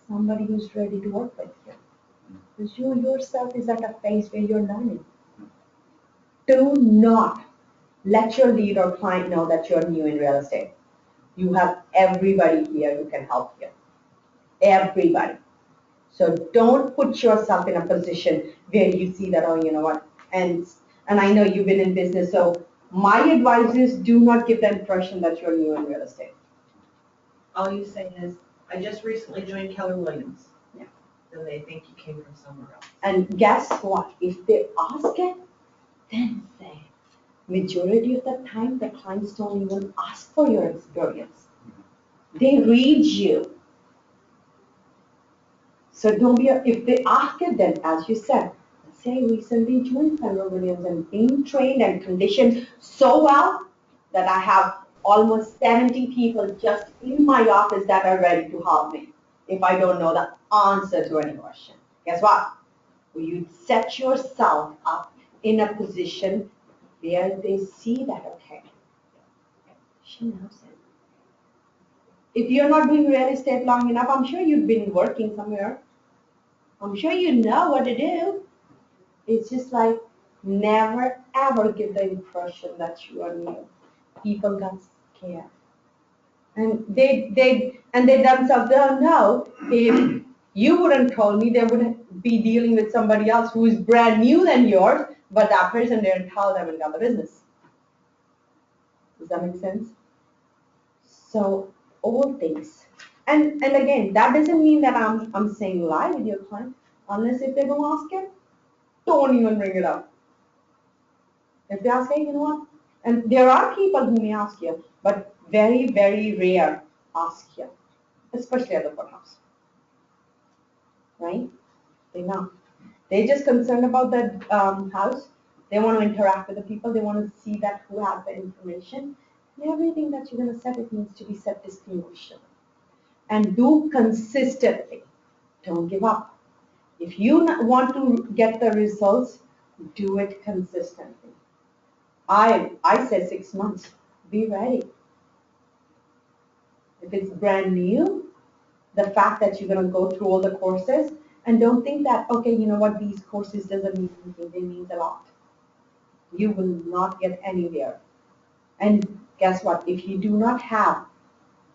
somebody who's ready to work with you. Because you yourself is at a phase where you're learning. Do not let your lead or client know that you're new in real estate. You have everybody here who can help you. Everybody. So don't put yourself in a position where you see that, oh, you know what, and I know you've been in business, so my advice is do not give the impression that you're new in real estate. All you say is, I just recently joined Keller Williams. Yeah. Then they think you came from somewhere else. And guess what? If they ask it, then say. Majority of the time, the clients don't even ask for your experience. They read you. So don't be, if they ask it, then as you said, say recently joined Federal Williams and being trained and conditioned so well that I have almost 70 people just in my office that are ready to help me if I don't know the answer to any question. Guess what? You set yourself up in a position where they see that, okay, she knows it. If you're not doing real estate long enough, I'm sure you've been working somewhere. I'm sure you know what to do. It's just like never ever give the impression that you are new. People got scared. And they themselves don't know if you wouldn't told me they would be dealing with somebody else who is brand new than yours, but that person didn't tell them and got the business. Does that make sense? So all things. And again, that doesn't mean that I'm saying lie with your client, unless if they don't ask it, don't even bring it up. If they ask, hey, you know what? And there are people who may ask you, but very, very rare ask you, especially at the courthouse. Right? They know. They're just concerned about the house. They want to interact with the people. They want to see that who has the information. And everything that you're going to set, it needs to be set distinguishable. And do consistently. Don't give up. If you want to get the results, do it consistently. I said 6 months. Be ready. If it's brand new, the fact that you're going to go through all the courses, and don't think that, okay, you know what, these courses doesn't mean anything. They mean a lot. You will not get anywhere. And guess what? If you do not have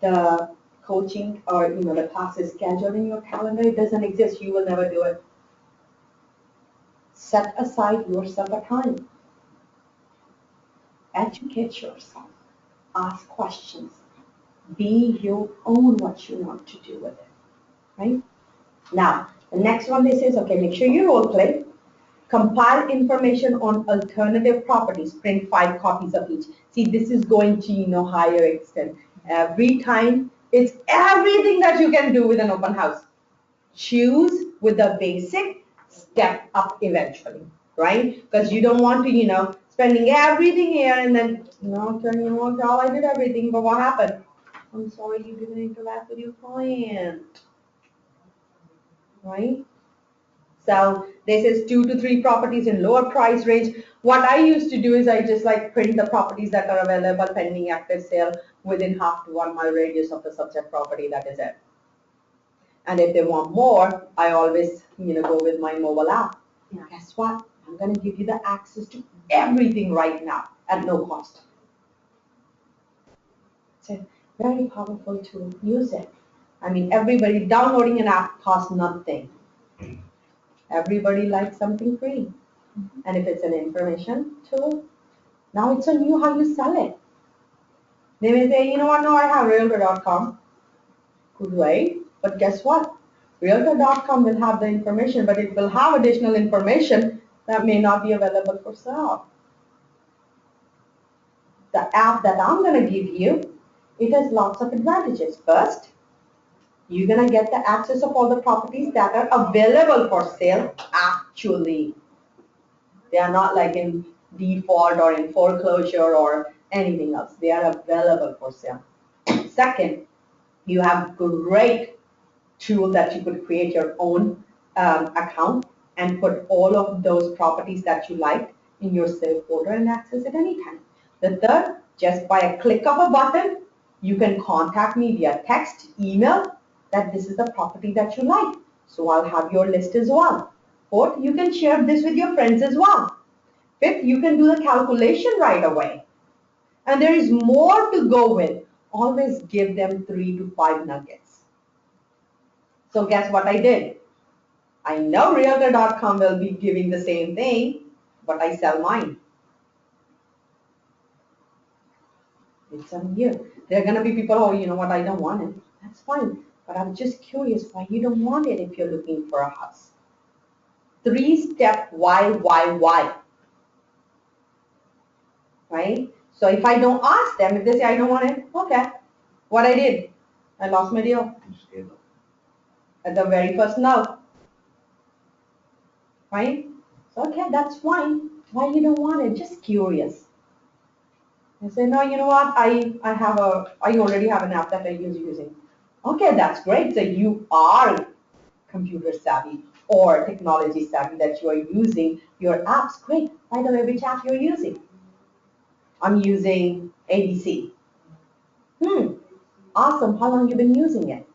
the coaching or the classes scheduled in your calendar, it doesn't exist. You will never do it. Set aside yourself a time. Educate yourself. Ask questions. Be your own what you want to do with it. Right? Now, the next one, this is, okay, make sure you role play. Compile information on alternative properties. Print 5 copies of each. See, this is going to, higher extent. Every time, it's everything that you can do with an open house. Choose with the basic, step up eventually, right? Because you don't want to, spending everything here and then, girl, I did everything, but what happened? I'm sorry, you didn't interact with your client, right? So this is 2 to 3 properties in lower price range. What I used to do is I just print the properties that are available pending active sale within half to 1 mile radius of the subject property. That is it. And if they want more, I always go with my mobile app. Guess what? I'm going to give you the access to everything right now at no cost. It's a very powerful tool. Use it. I mean, everybody downloading an app costs nothing. Everybody likes something free. And if it's an information tool, now it's on you how you sell it. They may say, you know what, no, I have Realtor.com. Good way. But guess what? Realtor.com will have the information, but it will have additional information that may not be available for sale. The app that I'm going to give you, it has lots of advantages. First, you're going to get the access of all the properties that are available for sale actually. They are not like in default or in foreclosure or anything else. They are available for sale. Second, you have great tool that you could create your own account and put all of those properties that you like in your save folder and access it anytime. The third, just by a click of a button, you can contact me via text, email, that this is the property that you like. So I'll have your list as well. Fourth, you can share this with your friends as well. Fifth, you can do the calculation right away. And there is more to go with. Always give them 3 to 5 nuggets. So guess what I did? I know Realtor.com will be giving the same thing, but I sell mine. It's on you. There are going to be people, oh, you know what, I don't want it. That's fine. But I'm just curious why you don't want it if you're looking for a house. 3-step why. Right? So if I don't ask them, if they say I don't want it, okay. What I did, I lost my deal. at the very first no. Right? So, okay, that's fine. Why you don't want it? Just curious. I say, no, you know what? I already have an app that I use using. Okay, that's great. So you are computer savvy or technology savvy that you are using your apps. Great. By the way, which app you're using? I'm using ABC. Awesome. How long you been using it?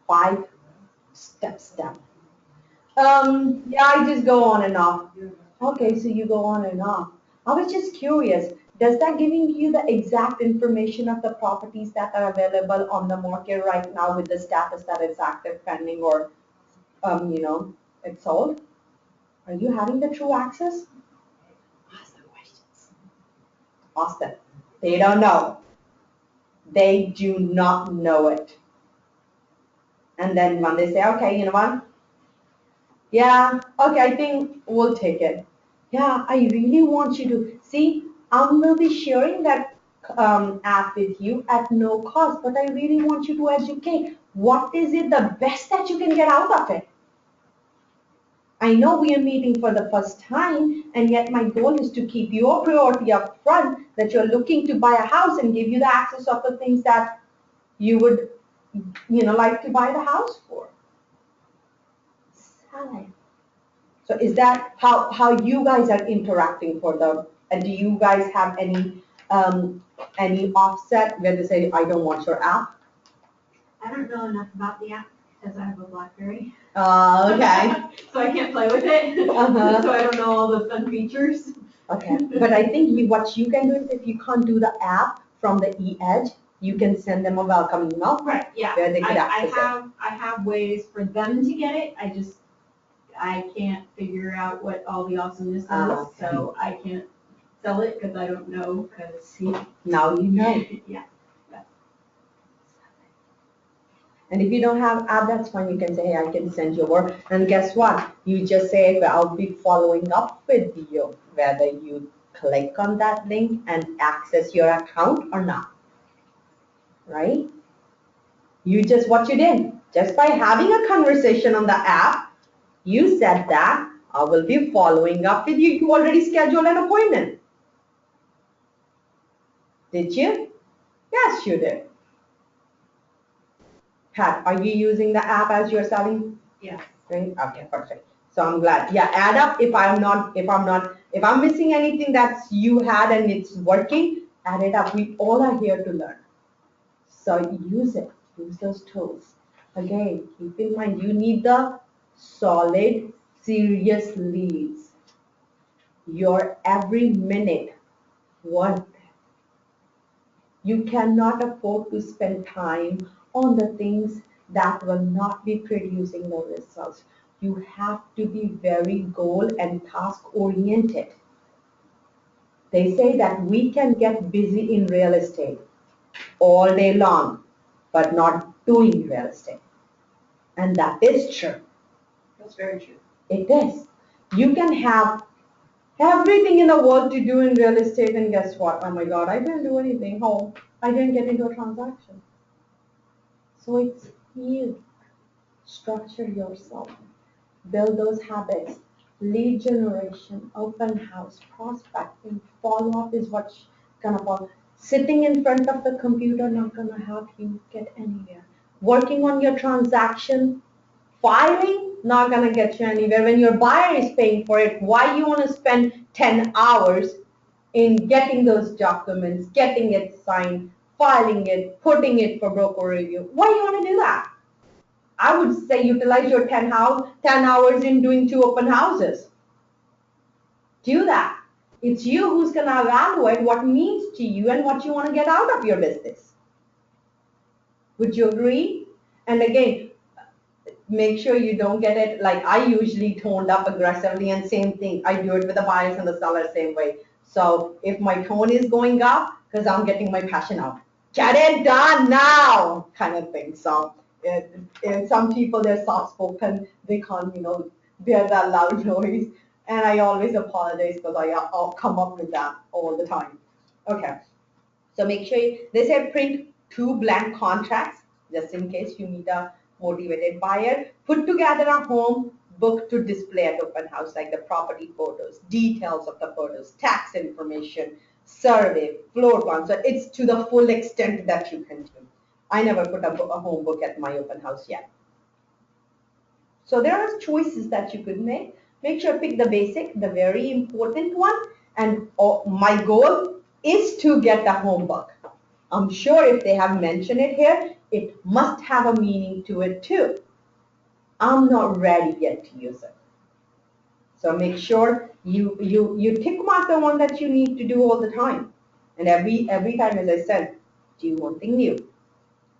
5 steps down. Yeah, I just go on and off. Okay, so you go on and off. I was just curious, does that giving you the exact information of the properties that are available on the market right now with the status that it's active, pending, or, it's sold? Are you having the true access? Ask the questions. Ask them. They don't know. They do not know it. And then when they say, okay, you know what? Yeah, okay, I think we'll take it. Yeah, I really want you to see. I'm going to be sharing that app with you at no cost, but I really want you to educate. What is it the best that you can get out of it? I know we are meeting for the first time, and yet my goal is to keep your priority up front, that you're looking to buy a house and give you the access of the things that you would, like to buy the house for. Selling. So is that how you guys are interacting for the, and do you guys have any offset where they say, I don't want your app? I don't know enough about the app because I have a BlackBerry. Okay. So I can't play with it. Uh-huh. So I don't know all the fun features. Okay, but I think what you can do is if you can't do the app from the e-edge, you can send them a welcome email. Right, yeah. Where they could access it. I have ways for them to get it. I can't figure out what all the awesomeness is, Okay. so I can't sell it because I don't know, because. See, now you know. Yeah. And if you don't have app, that's fine. You can say, hey, I can send you over. And guess what? You just say, well, I'll be following up with you, whether you click on that link and access your account or not. Right? What you did, just by having a conversation on the app, you said that I will be following up with you. You already scheduled an appointment. Did you? Yes, you did. Pat, are you using the app as you're selling? Yeah. Right? Okay, perfect. So I'm glad. Yeah, add up. If I'm missing anything that you had and it's working, add it up. We all are here to learn. So use it. Use those tools. Again, keep in mind, you need the solid, serious leads. Your every minute worth it. You cannot afford to spend time on the things that will not be producing the results. You have to be very goal and task oriented. They say that we can get busy in real estate all day long, but not doing real estate. And that is true. That's very true. It is. You can have everything in the world to do in real estate, and guess what? Oh my God, I didn't do anything. Oh, I didn't get into a transaction. So it's you. Structure yourself. Build those habits. Lead generation, open house, prospecting, follow-up is what's gonna fall. Sitting in front of the computer not gonna help you get anywhere. Working on your transaction, filing, not gonna get you anywhere. When your buyer is paying for it, why you wanna spend 10 hours in getting those documents, getting it signed, filing it, putting it for broker review? Why you wanna do that? I would say utilize your 10 hours in doing 2 open houses. Do that. It's you who's going to evaluate what means to you and what you want to get out of your business. Would you agree? And again, make sure you don't get it like I usually toned up aggressively, and same thing. I do it with the buyers and the sellers same way. So if my tone is going up, because I'm getting my passion out. Get it done now kind of thing. So some people, they're soft-spoken, they can't, bear that loud noise. And I always apologize because I'll come up with that all the time. Okay. So make sure, they say print 2 blank contracts, just in case you meet motivated buyer put together a home book to display at open house, like the property photos, details of the photos, tax information, survey, floor plan. So it's to the full extent that you can do. I never put a home book at my open house yet. So there are choices that you could make. Make sure pick the basic, the very important one. And my goal is to get the home book. I'm sure if they have mentioned it here, it must have a meaning to it too. I'm not ready yet to use it. So make sure you tick mark the one that you need to do all the time. And every time, as I said, do one thing new.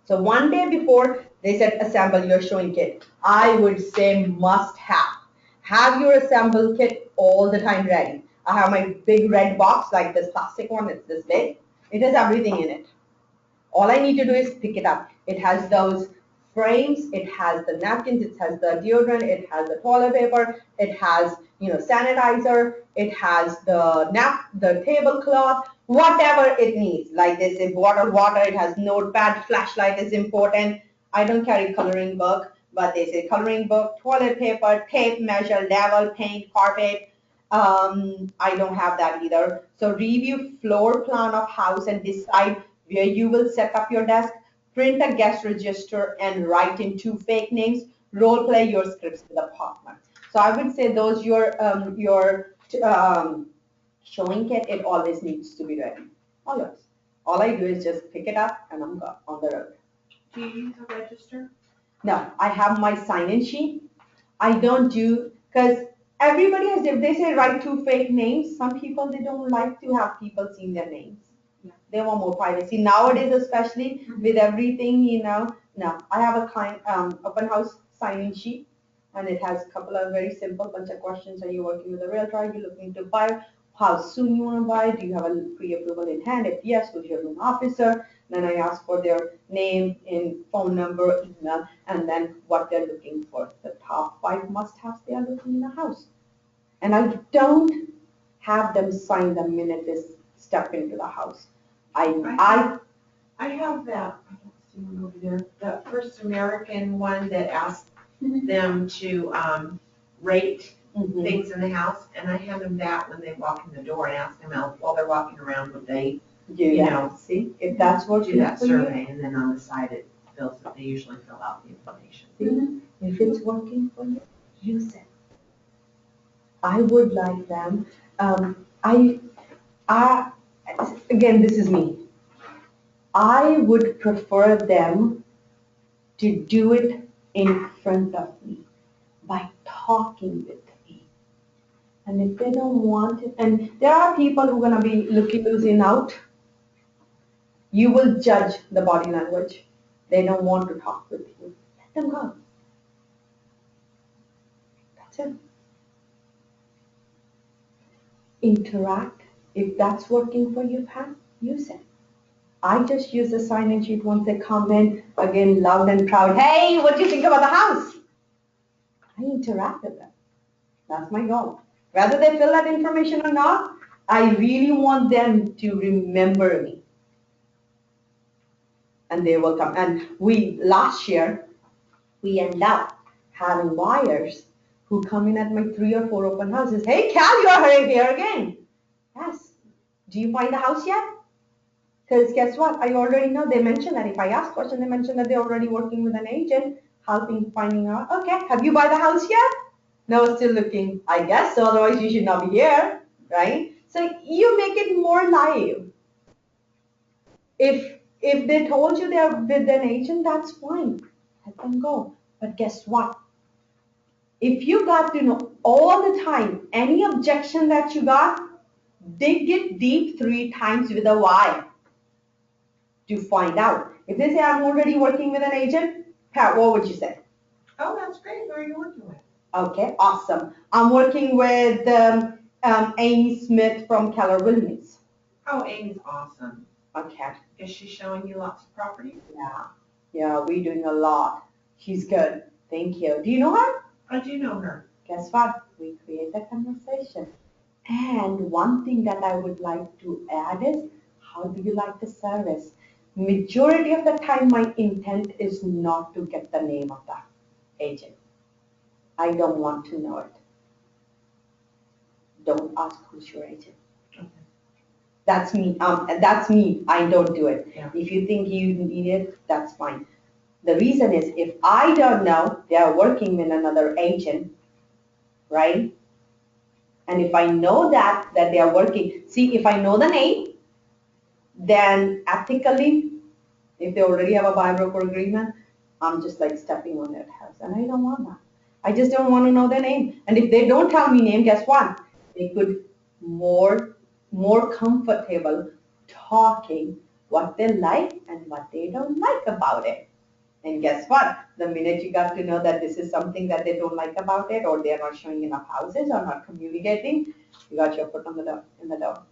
So one day before they said assemble your showing kit, I would say must have. Have your assemble kit all the time ready. I have my big red box, like this plastic one, it's this big. It has everything in it. All I need to do is pick it up. It has those frames, it has the napkins, it has the deodorant, it has the toilet paper, it has, sanitizer, it has the tablecloth, whatever it needs. Like they say, water, it has notepad, flashlight is important. I don't carry coloring book, but they say coloring book, toilet paper, tape measure, level, paint, carpet. I don't have that either. So review floor plan of house and decide where you will set up your desk. Print a guest register and write in 2 fake names. Role play your scripts with a partner. So I would say those your showing kit. It always needs to be ready. Always. All I do is just pick it up and I'm on the road. Do you use a register? No, I have my sign-in sheet. I don't do, because everybody has, if they say write 2 fake names, some people, they don't like to have people seeing their names. Yeah. They want more privacy. Nowadays, especially with everything, no. I have a client, open house sign-in sheet, and it has a couple of very simple bunch of questions. Are you working with a realtor? Are you looking to buy? How soon you want to buy? Do you have a pre-approval in hand? If yes, who's your loan officer? Then I ask for their name and phone number, email, and then what they're looking for. The top 5 must-haves they are looking in a house. And I don't have them sign the minute they step into the house. I have that, I don't see one over there, that First American one that asked them to rate things in the house, and I hand them that when they walk in the door and ask them out while they're walking around, would they see if that's what do that survey, and then on the side it fills it, they usually fill out the information. See, if it's working for you, use it. I would like them. Again, this is me. I would prefer them to do it in front of me by talking with me. And if they don't want it, and there are people who are going to be losing out, you will judge the body language. They don't want to talk with you. Let them go. That's it. Interact. If that's working for you, Pat, use it. I just use the sign-in sheet once they come in, again, loud and proud. Hey, what do you think about the house? I interact with them. That's my goal. Whether they fill that information or not, I really want them to remember me. And they will come. And last year, we end up having buyers who come in at my 3 or 4 open houses. Hey, Cal, you're here again. Yes. Do you find the house yet? Because guess what? I already know. They mentioned that if I ask questions, they mentioned that they're already working with an agent, helping finding out. Okay, have you buy the house yet? No, still looking. I guess so. Otherwise, you should not be here, right? So you make it more live. If they told you they're with an agent, that's fine. Let them go. But guess what? If you got to know all the time any objection that you got, dig it deep 3 times with a why to find out. If they say, I'm already working with an agent, Pat, what would you say? Oh, that's great. Who are you working with? Okay, awesome. I'm working with Amy Smith from Keller Williams. Oh, Amy's awesome. Okay. Is she showing you lots of property? Yeah, we're doing a lot. She's good. Thank you. Do you know her? I do know her. Guess what? We create a conversation. And one thing that I would like to add is, how do you like the service? Majority of the time, my intent is not to get the name of that agent. I don't want to know it. Don't ask who's your agent. That's me. That's me. I don't do it. Yeah. If you think you need it, that's fine. The reason is if I don't know they are working with another agent, right? And if I know that they are working, see, if I know the name, then ethically, if they already have a buyer broker agreement, I'm just like stepping on their toes, and I don't want that. I just don't want to know their name. And if they don't tell me name, guess what? They could more comfortable talking what they like and what they don't like about it. And guess what? The minute you got to know that this is something that they don't like about it, or they're not showing enough houses or not communicating, you got your foot on the door, in the door.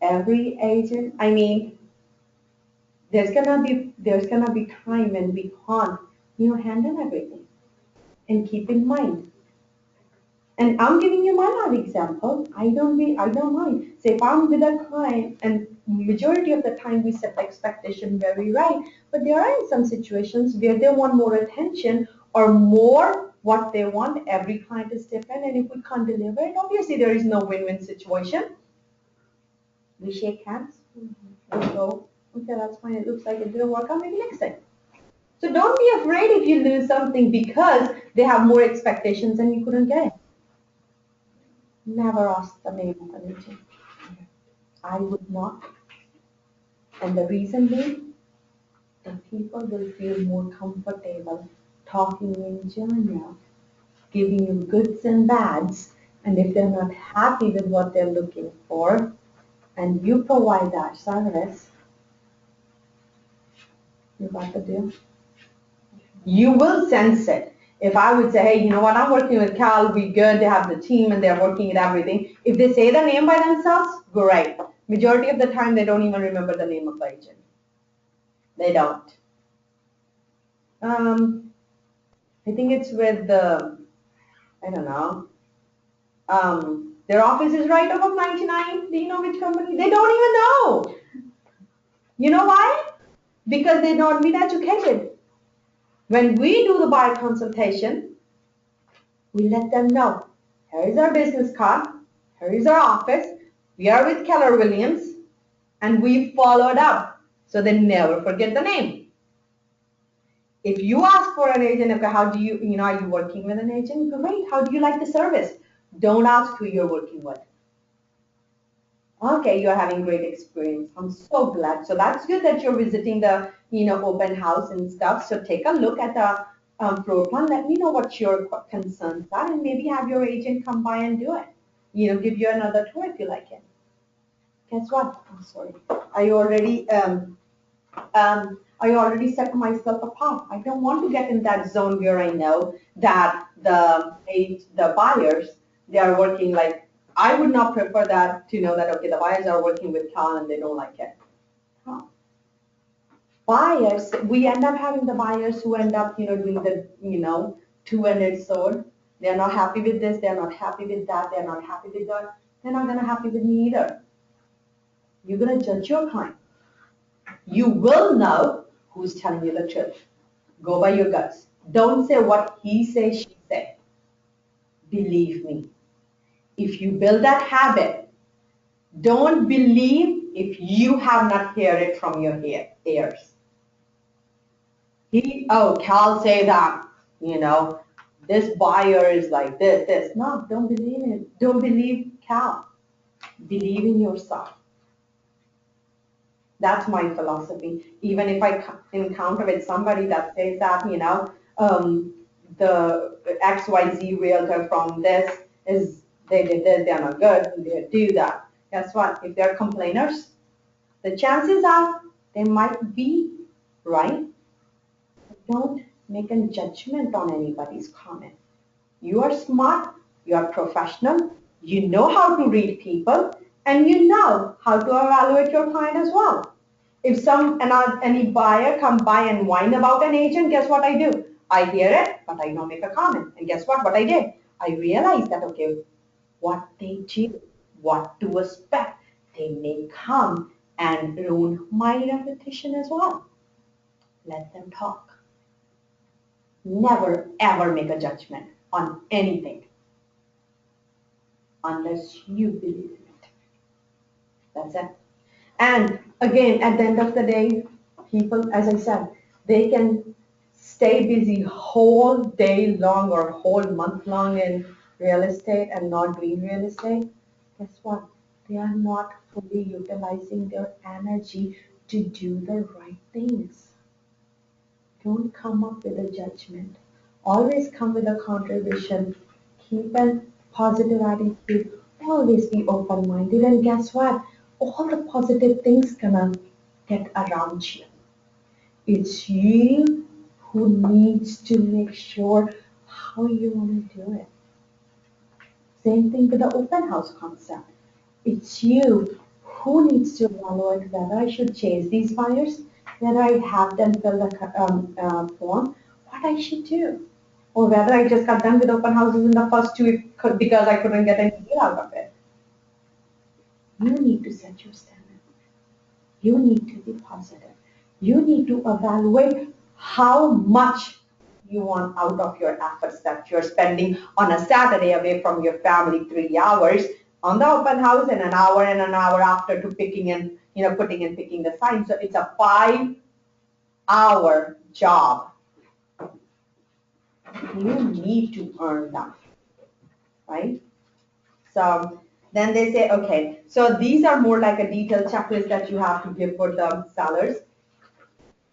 Every agent, I mean, there's gonna be time when we can't, handle everything. And keep in mind, and I'm giving you my life example. I don't mind. Say if I'm with a client, and majority of the time we set the expectation very right, but there are some situations where they want more attention or more what they want. Every client is different, and if we can't deliver it, obviously there is no win-win situation. We shake hands, we go, okay, that's fine. It looks like it didn't work out. Maybe next time. So don't be afraid if you lose something because they have more expectations and you couldn't get it. Never ask the name of an agent. I would not. And the reason being, the people will feel more comfortable talking in general, giving you goods and bads. And if they're not happy with what they're looking for, and you provide that service, you got the deal. You will sense it. If I would say, hey, you know what, I'm working with Cal, we good, they have the team and they're working at everything. If they say the name by themselves, great. Majority of the time, they don't even remember the name of the agent. They don't. I think it's with the, I don't know. Their office is right off of 99. Do you know which company? They don't even know. You know why? Because they're not been educated. When we do the buyer consultation, we let them know, here is our business card, here is our office, we are with Keller Williams, and we followed up, so they never forget the name. If you ask for an agent, okay, how do you, are you working with an agent? Great, how do you like the service? Don't ask who you're working with. Okay, you're having great experience. I'm so glad. So that's good that you're visiting the, open house and stuff. So take a look at the floor plan. Let me know what your concerns are, and maybe have your agent come by and do it. Give you another tour if you like it. Guess what? I'm sorry. I already set myself apart. I don't want to get in that zone where I know that the buyers, they are working like, I would not prefer that to know that, okay, the buyers are working with Cal and they don't like it. Huh. Buyers, we end up having the buyers who end up, doing the, two-ended sword. They're not happy with this, they're not happy with that, they're not happy with that. They're not gonna happy with me either. You're gonna judge your client. You will know who's telling you the truth. Go by your guts. Don't say what he say, she say. Believe me. If you build that habit, don't believe if you have not heard it from your ears. Cal say that, this buyer is like this. No, don't believe it. Don't believe Cal. Believe in yourself. That's my philosophy. Even if I encounter with somebody that says that, the XYZ realtor from this is, they did this, they're not good, they do that. Guess what? If they're complainers, the chances are they might be right. Don't make a judgment on anybody's comment. You are smart, you are professional, you know how to read people, and you know how to evaluate your client as well. If any buyer come by and whine about an agent, guess what I do? I hear it, but I don't make a comment. And guess what I did? I realized that, okay, what they do, what to expect. They may come and room my repetition as well. Let them talk. Never ever make a judgment on anything unless you believe in it. That's it. And again, at the end of the day, people, as I said, they can stay busy whole day long or whole month long in real estate and not doing real estate. Guess what? They are not fully utilizing their energy to do the right things. Don't come up with a judgment. Always come with a contribution. Keep a positive attitude. Always be open-minded. And guess what? All the positive things gonna get around you. It's you who needs to make sure how you want to do it. Same thing with the open house concept. It's you who needs to evaluate whether I should chase these buyers, whether I have them fill the form, what I should do, or whether I just got done with open houses in the first two because I couldn't get any deal out of it. You need to set your standard. You need to be positive. You need to evaluate how much you want out of your efforts that you're spending on a Saturday away from your family, 3 hours on the open house and an hour after to picking and, putting and picking the sign. So it's a 5-hour job. You need to earn that, right? So then they say, okay, so these are more like a detailed checklist that you have to give for the sellers.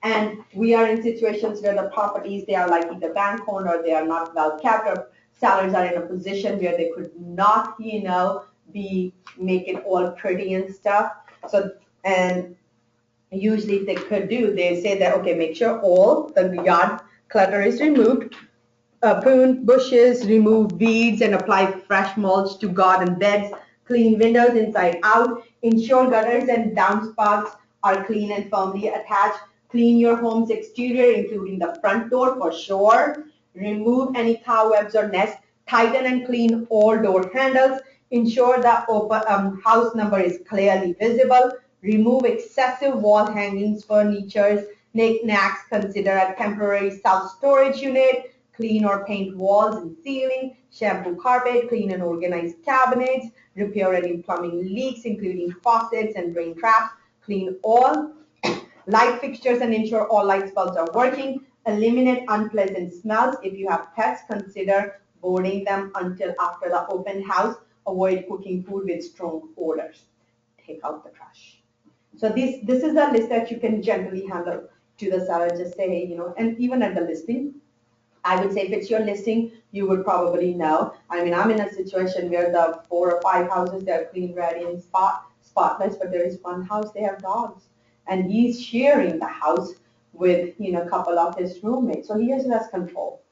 And we are in situations where the properties, they are like either bank owned or they are not well kept, or sellers are in a position where they could not, be making all pretty and stuff. So, and usually if they could do, they say that, okay, make sure all the yard clutter is removed, prune bushes, remove weeds, and apply fresh mulch to garden beds, clean windows inside out, ensure gutters and downspouts are clean and firmly attached, clean your home's exterior, including the front door for sure, remove any cobwebs or nests, tighten and clean all door handles, ensure the house number is clearly visible, remove excessive wall hangings, furnitures, knickknacks, consider a temporary self-storage unit, clean or paint walls and ceiling, shampoo carpet, clean and organize cabinets, repair any plumbing leaks, including faucets and drain traps, clean all light fixtures and ensure all light bulbs are working, eliminate unpleasant smells. If you have pets, consider boarding them until after the open house. Avoid cooking food with strong odors. Take out the trash. So this is a list that you can gently handle to the seller. Just say, hey, and even at the listing, I would say if it's your listing, you would probably know. I mean, I'm in a situation where the 4 or 5 houses, they're clean, ready, and spotless, but there is one house, they have dogs. And he's sharing the house with, a couple of his roommates. So he has less control.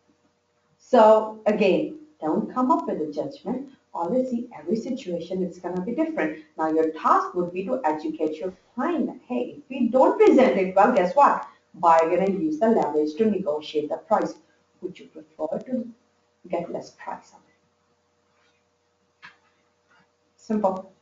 So again, don't come up with a judgment. Always see every situation, it's going to be different. Now your task would be to educate your client that, hey, if we don't present it well, guess what? Buyer going to use the leverage to negotiate the price. Would you prefer to get less price on it? Simple,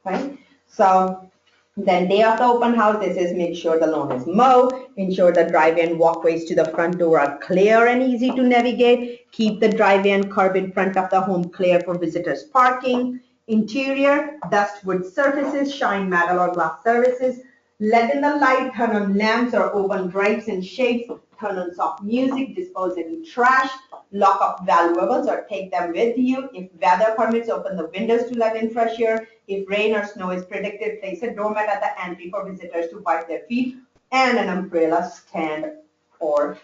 right? So then day of the open house, this is make sure the lawn is mowed, ensure the driveway and walkways to the front door are clear and easy to navigate, keep the driveway and curb in front of the home clear for visitors parking, interior, dust wood surfaces, shine metal or glass surfaces, let in the light, turn on lamps or open drapes and shades, turn on soft music, dispose any trash, lock up valuables or take them with you. If weather permits, open the windows to let in fresh air. If rain or snow is predicted, place a doormat at the entry for visitors to wipe their feet and an umbrella stand or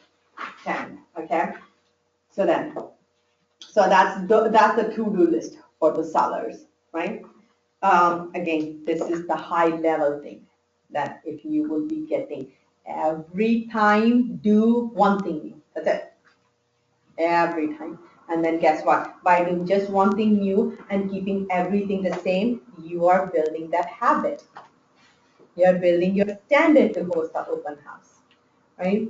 tent, okay? So that's the to-do list for the sellers, right? Again, this is the high level thing that if you will be getting every time, do one thing new. That's it. Every time. And then guess what? By doing just one thing new and keeping everything the same, you are building that habit. You are building your standard to host the open house, right?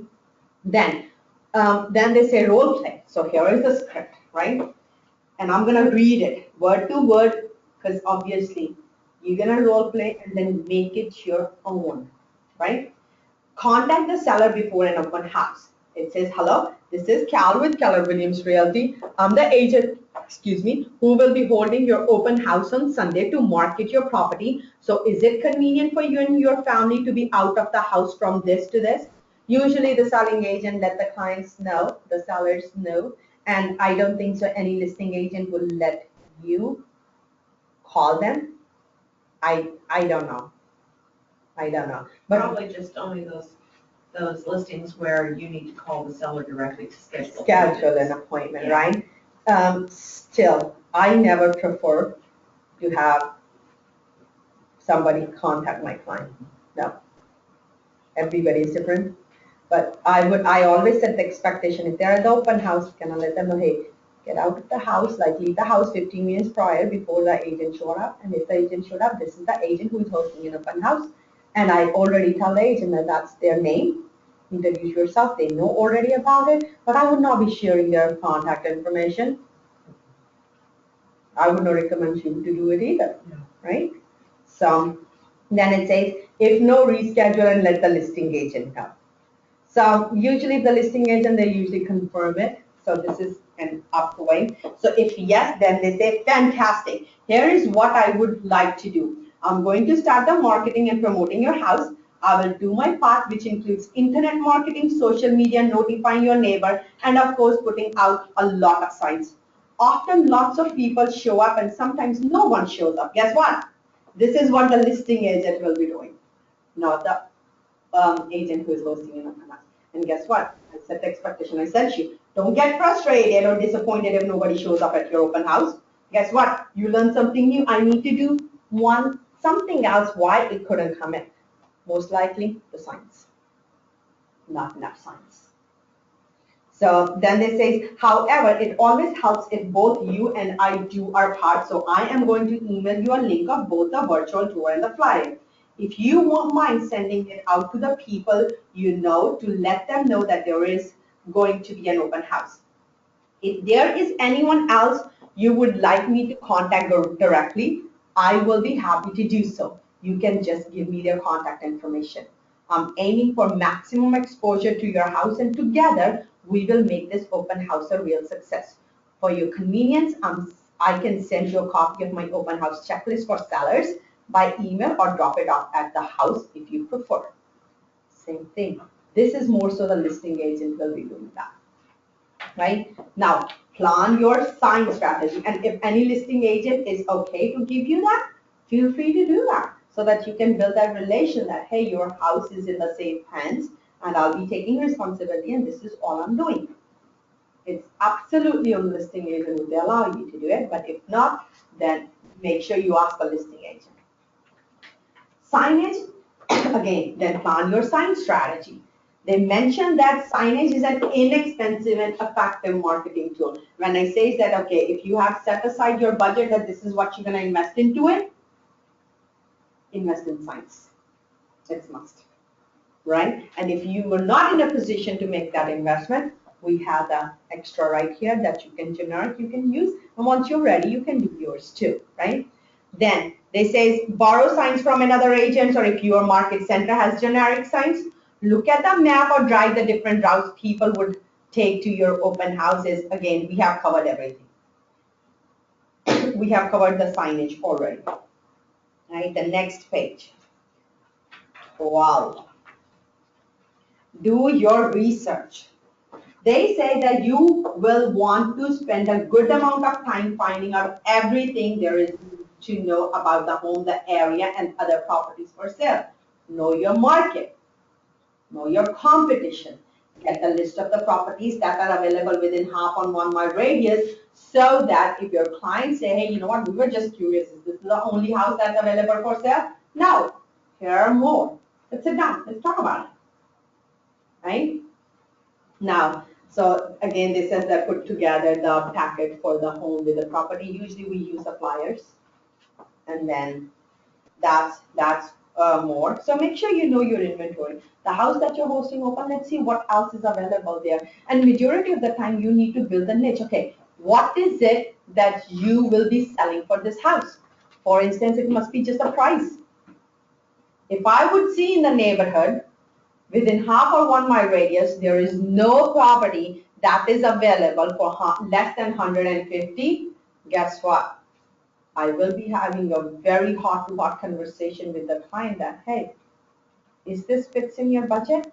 Then they say role play. So here is the script, right? And I'm gonna read it word to word because obviously You're gonna role play and then make it your own, right? Contact the seller before an open house. It says, hello, this is Cal with Keller Williams Realty. I'm the agent, who will be holding your open house on Sunday to market your property. So is it convenient for you and your family to be out of the house from this to this? Usually the selling agent let the clients know, the sellers know, and I don't think so any listing agent will let you call them. I don't know. I don't know. But Probably just only those listings where you need to call the seller directly to schedule. schedule an appointment, Yeah. right? Still, I never prefer to have somebody contact my client. No. Everybody is different. But I always set the expectation, if they're at the open house, can I let them know, hey, get out of the house, like leave the house 15 minutes prior before the agent showed up. And if the agent showed up, this is the agent who is hosting an open house. And I already tell the agent that that's their name. Introduce yourself, they know already about it, but I would not be sharing their contact information. I would not recommend you to do it either, right? So then it says, if no, reschedule and let the listing agent know. So usually the listing agent, they usually confirm it. So this is an upgoing. So if yes, then they say, fantastic. Here is what I would like to do. I'm going to start the marketing and promoting your house. I will do my part, which includes internet marketing, social media, notifying your neighbor, and of course, putting out a lot of signs. Often lots of people show up and sometimes no one shows up. Guess what? This is what the listing agent will be doing, not the agent who is hosting an open house. And guess what? I set the expectation. I said to you, don't get frustrated or disappointed if nobody shows up at your open house. Guess what? You learn something new. I need to do something else why it couldn't come in. Most likely the signs. Not enough signs. So then they say, however, it always helps if both you and I do our part. So I am going to email you a link of both the virtual tour and the flyer. If you won't mind sending it out to the people you know to let them know that there is going to be an open house. If there is anyone else you would like me to contact directly, I will be happy to do so. You can just give me their contact information. I'm aiming for maximum exposure to your house, and together we will make this open house a real success. For your convenience, I can send you a copy of my open house checklist for sellers by email or drop it off at the house if you prefer. Same thing. This is more so the listing agent will be doing that. Right? Now, plan your sign strategy. And if any listing agent is okay to give you that, feel free to do that so that you can build that relation that, hey, your house is in the safe hands and I'll be taking responsibility and this is all I'm doing. It's absolutely on the listing agent if they allow you to do it, but if not, then make sure you ask a listing agent. Signage, again, then plan your sign strategy. They mentioned that signage is an inexpensive and effective marketing tool. When I say that, okay, if you have set aside your budget that this is what you're going to invest into it, invest in signs. It's must, right? And if you were not in a position to make that investment, we have the extra right here that you can generate, you can use. And once you're ready, you can do yours too, right? Then they say borrow signs from another agent, or if your market center has generic signs, look at the map or drive the different routes people would take to your open houses. Again, we have covered everything. We have covered the signage already. Right, the next page. Wow. Do your research. They say that you will want to spend a good amount of time finding out everything there is to know about the home, the area, and other properties for sale. Know your market. Know your competition. Get a list of the properties that are available within half on 1 mile radius so that if your clients say, hey, you know what, we were just curious, is this the only house that's available for sale? No, here are more. Let's sit down, let's talk about it, right? Now, so again, this is that put together the packet for the home with the property. Usually we use the flyers, and then that's more. So make sure you know your inventory. The house that you're hosting open, let's see what else is available there. And majority of the time you need to build a niche. Okay, what is it that you will be selling for this house? For instance, it must be just a price. If I would see in the neighborhood, within half or 1 mile radius, there is no property that is available for less than 150, guess what? I will be having a very heart-to-heart conversation with the client that, hey, is this fits in your budget?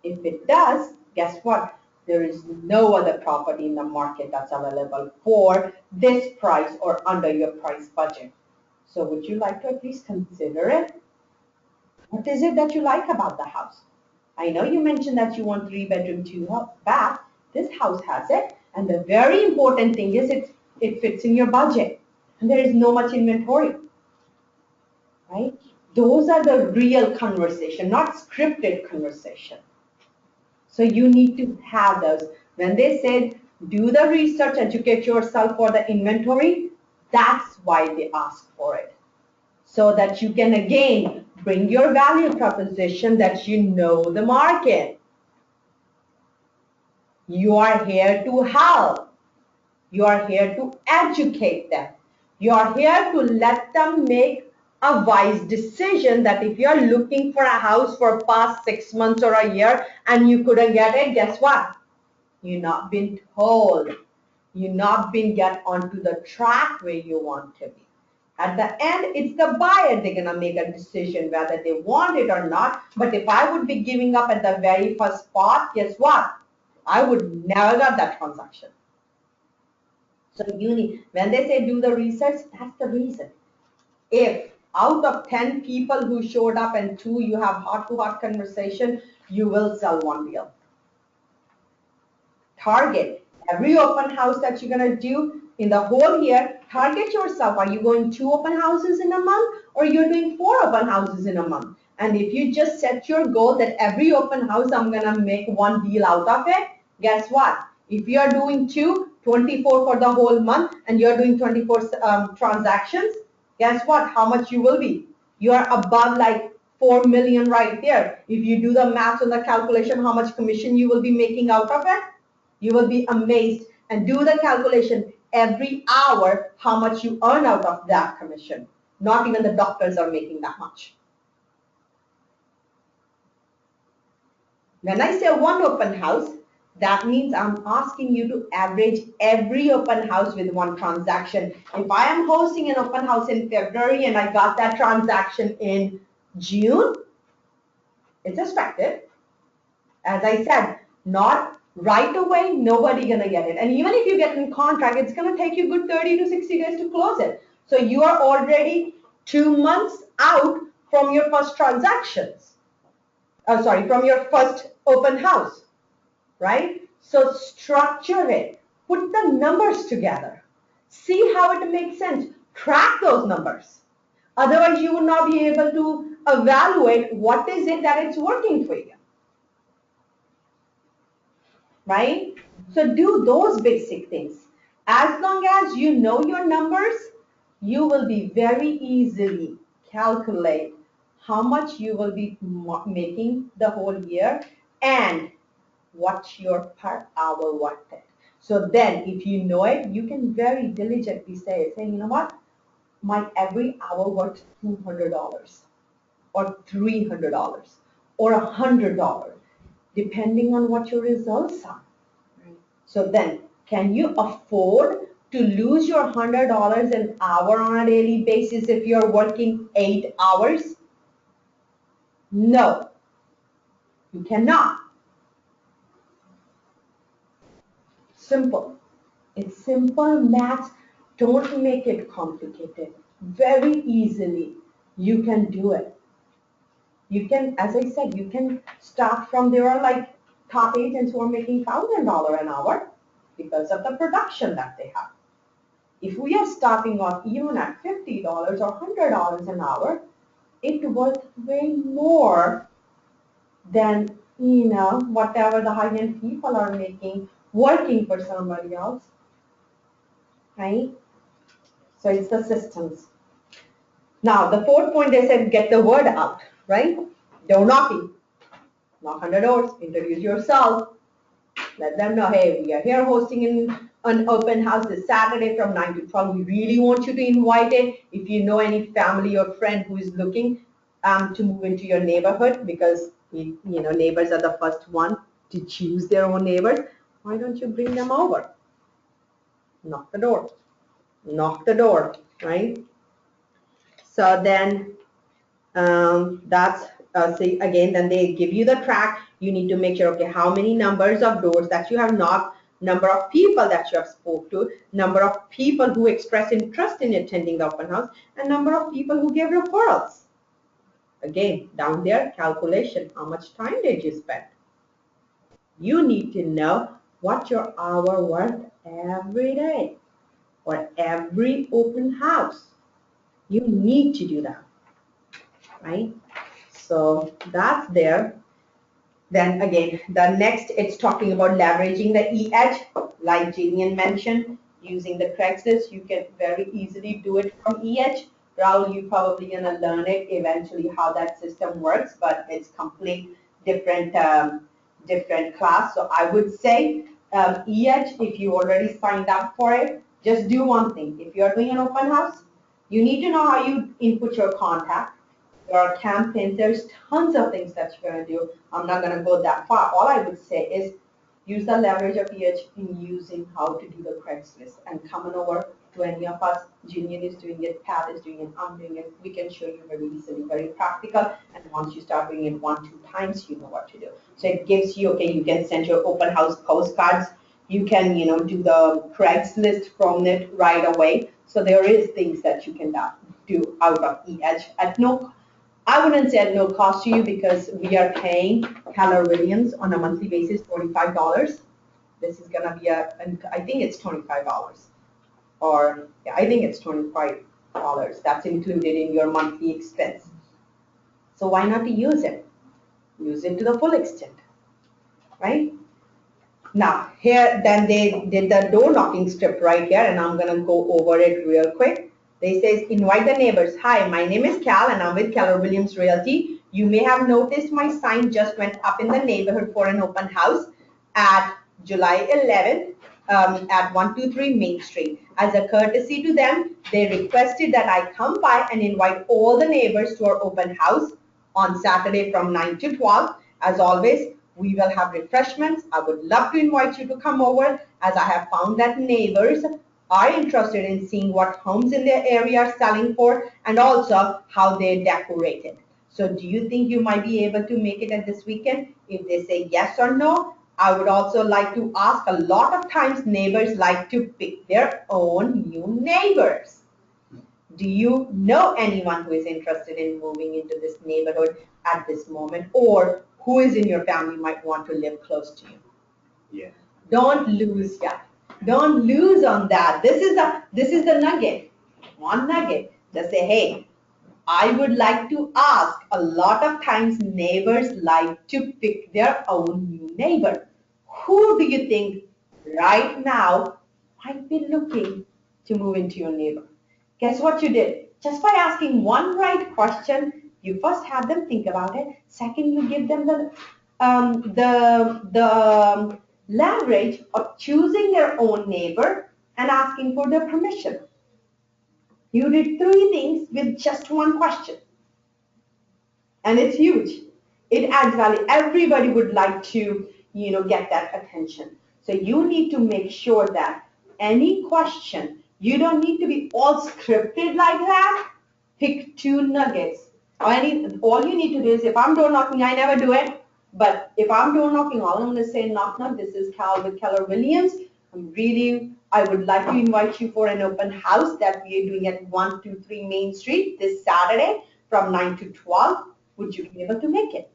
If it does, guess what? There is no other property in the market that's available for this price or under your price budget. So would you like to at least consider it? What is it that you like about the house? I know you mentioned that you want 3-bedroom, 2-bath. This house has it. And the very important thing is it fits in your budget. And there is no much inventory. Right? Those are the real conversation, not scripted conversation. So you need to have those. When they said, do the research, educate yourself for the inventory, that's why they ask for it. So that you can, again, bring your value proposition that you know the market. You are here to help. You are here to educate them. You are here to let them make a wise decision that if you are looking for a house for past 6 months or a year and you couldn't get it, guess what? You've not been told. You've not been get onto the track where you want to be. At the end, it's the buyer. They're going to make a decision whether they want it or not. But if I would be giving up at the very first spot, guess what? I would never get that transaction. So you need, when they say do the research, that's the reason. If out of 10 people who showed up and 2 you have heart-to-heart conversation, you will sell 1 deal. Target every open house that you're going to do in the whole year. Target yourself. Are you going 2 open houses in a month or you're doing 4 open houses in a month? And if you just set your goal that every open house I'm going to make 1 deal out of it, guess what? If you're doing 24 for the whole month and you're doing 24 transactions, guess what? How much you will be? You are above like 4 million right there. If you do the math on the calculation, how much commission you will be making out of it, you will be amazed. And do the calculation every hour, how much you earn out of that commission. Not even the doctors are making that much. When I say 1 open house, that means I'm asking you to average every open house with 1 transaction. If I am hosting an open house in February and I got that transaction in June, it's expected. As I said, not right away, nobody gonna get it. And even if you get in contract, it's gonna take you good 30 to 60 days to close it. So you are already 2 months out from your first transactions. From your first open house, right? So structure it, put the numbers together, see how it makes sense, track those numbers. Otherwise, you will not be able to evaluate what is it that it's working for you, right? So do those basic things. As long as you know your numbers, you will be very easily calculate how much you will be making the whole year and what's your per hour worth it. So then if you know it, you can very diligently say, you know what, my every hour worth $200 or $300 or $100, depending on what your results are. Right. So then, can you afford to lose your $100 an hour on a daily basis if you're working 8 hours? No, you cannot. Simple. It's simple math. Don't make it complicated. Very easily, you can do it. You can, as I said, you can start from, there are like top agents who are making $1,000 an hour because of the production that they have. If we are starting off even at $50 or $100 an hour, it's worth way more than, whatever the high-end people are making working for somebody else, right? So it's the systems. Now, the 4th point, they said, get the word out, right? Door knocking. Knock on the doors, introduce yourself. Let them know, hey, we are here hosting an open house this Saturday from 9 to 12. We really want you to invite it. If you know any family or friend who is looking to move into your neighborhood, because neighbors are the first one to choose their own neighbors, why don't you bring them over? Knock the door. Knock the door, right? So then that's see again, then they give you the track. You need to make sure, okay, how many numbers of doors that you have knocked, number of people that you have spoke to, number of people who express interest in attending the open house, and number of people who gave referrals. Again, down there, calculation, how much time did you spend? You need to know what your hour worth every day or every open house. You need to do that, right? So that's there. Then again, the next, it's talking about leveraging the e-edge, like Jillian mentioned, using the Craigslist. You can very easily do it from e-edge. Raul, you probably gonna learn it eventually how that system works, but it's complete different different class. So I would say e-edge, if you already signed up for it, just do one thing. If you're doing an open house, you need to know how you input your contact. There are campaigns, there's tons of things that you're going to do. I'm not going to go that far. All I would say is use the leverage of EH in using how to do the Craigslist and coming over to any of us. Junior is doing it, Pat is doing it, I'm doing it. We can show you very easily, very practical. And once you start doing it 1-2 times, you know what to do. So it gives you, okay, you can send your open house postcards. You can, do the Craigslist from it right away. So there is things that you can do out of EH at no, I wouldn't say at no cost to you, because we are paying Keller Williams on a monthly basis $45. This is going to be I think it's $25. Or, yeah, I think it's $25. That's included in your monthly expense. So why not to use it? Use it to the full extent, right? Now, here, then they did the door knocking script right here, and I'm going to go over it real quick. They says, invite the neighbors. Hi, my name is Cal, and I'm with Keller Williams Realty. You may have noticed my sign just went up in the neighborhood for an open house at July 11th at 123 Main Street. As a courtesy to them, they requested that I come by and invite all the neighbors to our open house on Saturday from 9 to 12. As always, we will have refreshments. I would love to invite you to come over, as I have found that neighbors are interested in seeing what homes in their area are selling for, and also how they're decorated. So do you think you might be able to make it at this weekend? If they say yes or no, I would also like to ask, a lot of times neighbors like to pick their own new neighbors. Do you know anyone who is interested in moving into this neighborhood at this moment, or who is in your family might want to live close to you? Yeah. Don't lose that. Don't lose on that. This is the nugget. One nugget. Just say, hey, I would like to ask. A lot of times neighbors like to pick their own new neighbor. Who do you think right now might be looking to move into your neighbor? Guess what you did? Just by asking one right question, you first have them think about it. Second, you give them the leverage of choosing their own neighbor and asking for their permission. You did 3 things with just one question. And it's huge. It adds value. Everybody would like to, get that attention. So you need to make sure that any question, you don't need to be all scripted like that. Pick 2 nuggets. All you need to do is, if I'm door knocking, I never do it. But if I'm door knocking, all I'm going to say, knock, knock, this is Cal with Keller Williams. I would like to invite you for an open house that we are doing at 123 Main Street this Saturday from 9 to 12. Would you be able to make it?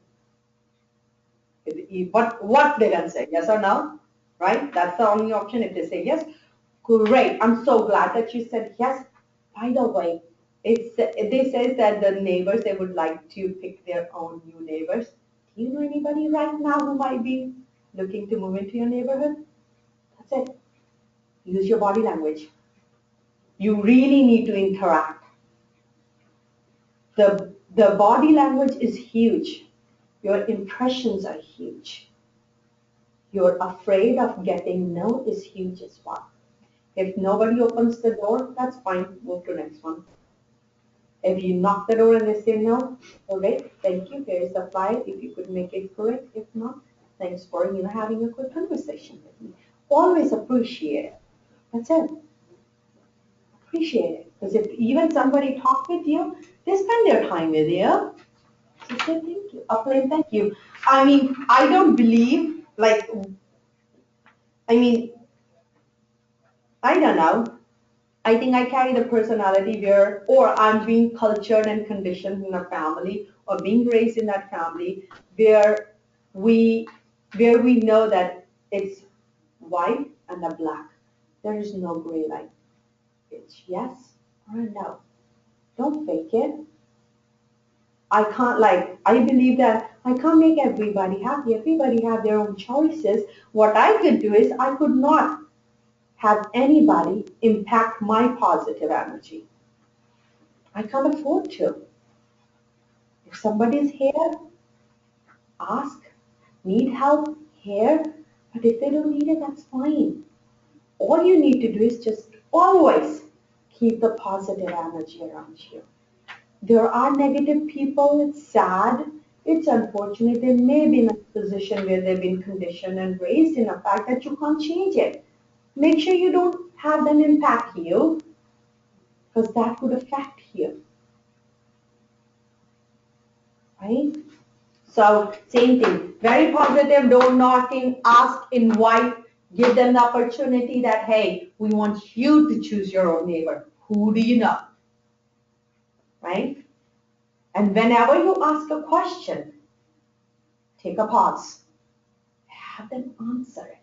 What they're going to say, yes or no, right? That's the only option. If they say yes, great. I'm so glad that you said yes. By the way, they say that the neighbors, they would like to pick their own new neighbors. Do you know anybody right now who might be looking to move into your neighborhood? That's it. Use your body language. You really need to interact. The body language is huge. Your impressions are huge. you're afraid of getting no is huge as well. If nobody opens the door, that's fine, move to next one. If you knock the door and they say no, all right, thank you, here's the flyer, if you could make it correct, if not, thanks for, having a good conversation with me. Always appreciate it. That's it. Appreciate it. Because if even somebody talk with you, they spend their time with you. So say thank you. A plain thank you. I mean, I don't believe, I don't know. I think I carry the personality where, or I'm being cultured and conditioned in a family, or being raised in that family, where we, where we know that it's white and the black. There is no gray line. It's yes or a no. Don't fake it. I believe that I can't make everybody happy. Everybody have their own choices. What I could do is I could not have anybody impact my positive energy. I can't afford to. If somebody's here, ask, need help, here, but if they don't need it, that's fine. All you need to do is just always keep the positive energy around you. There are negative people, it's sad, it's unfortunate, they may be in a position where they've been conditioned and raised in a fact that you can't change it. Make sure you don't have them impact you, because that would affect you. Right? So same thing, very positive, don't knock in, ask, invite, give them the opportunity that, hey, we want you to choose your own neighbor. Who do you know? Right? And whenever you ask a question, take a pause. Have them answer it.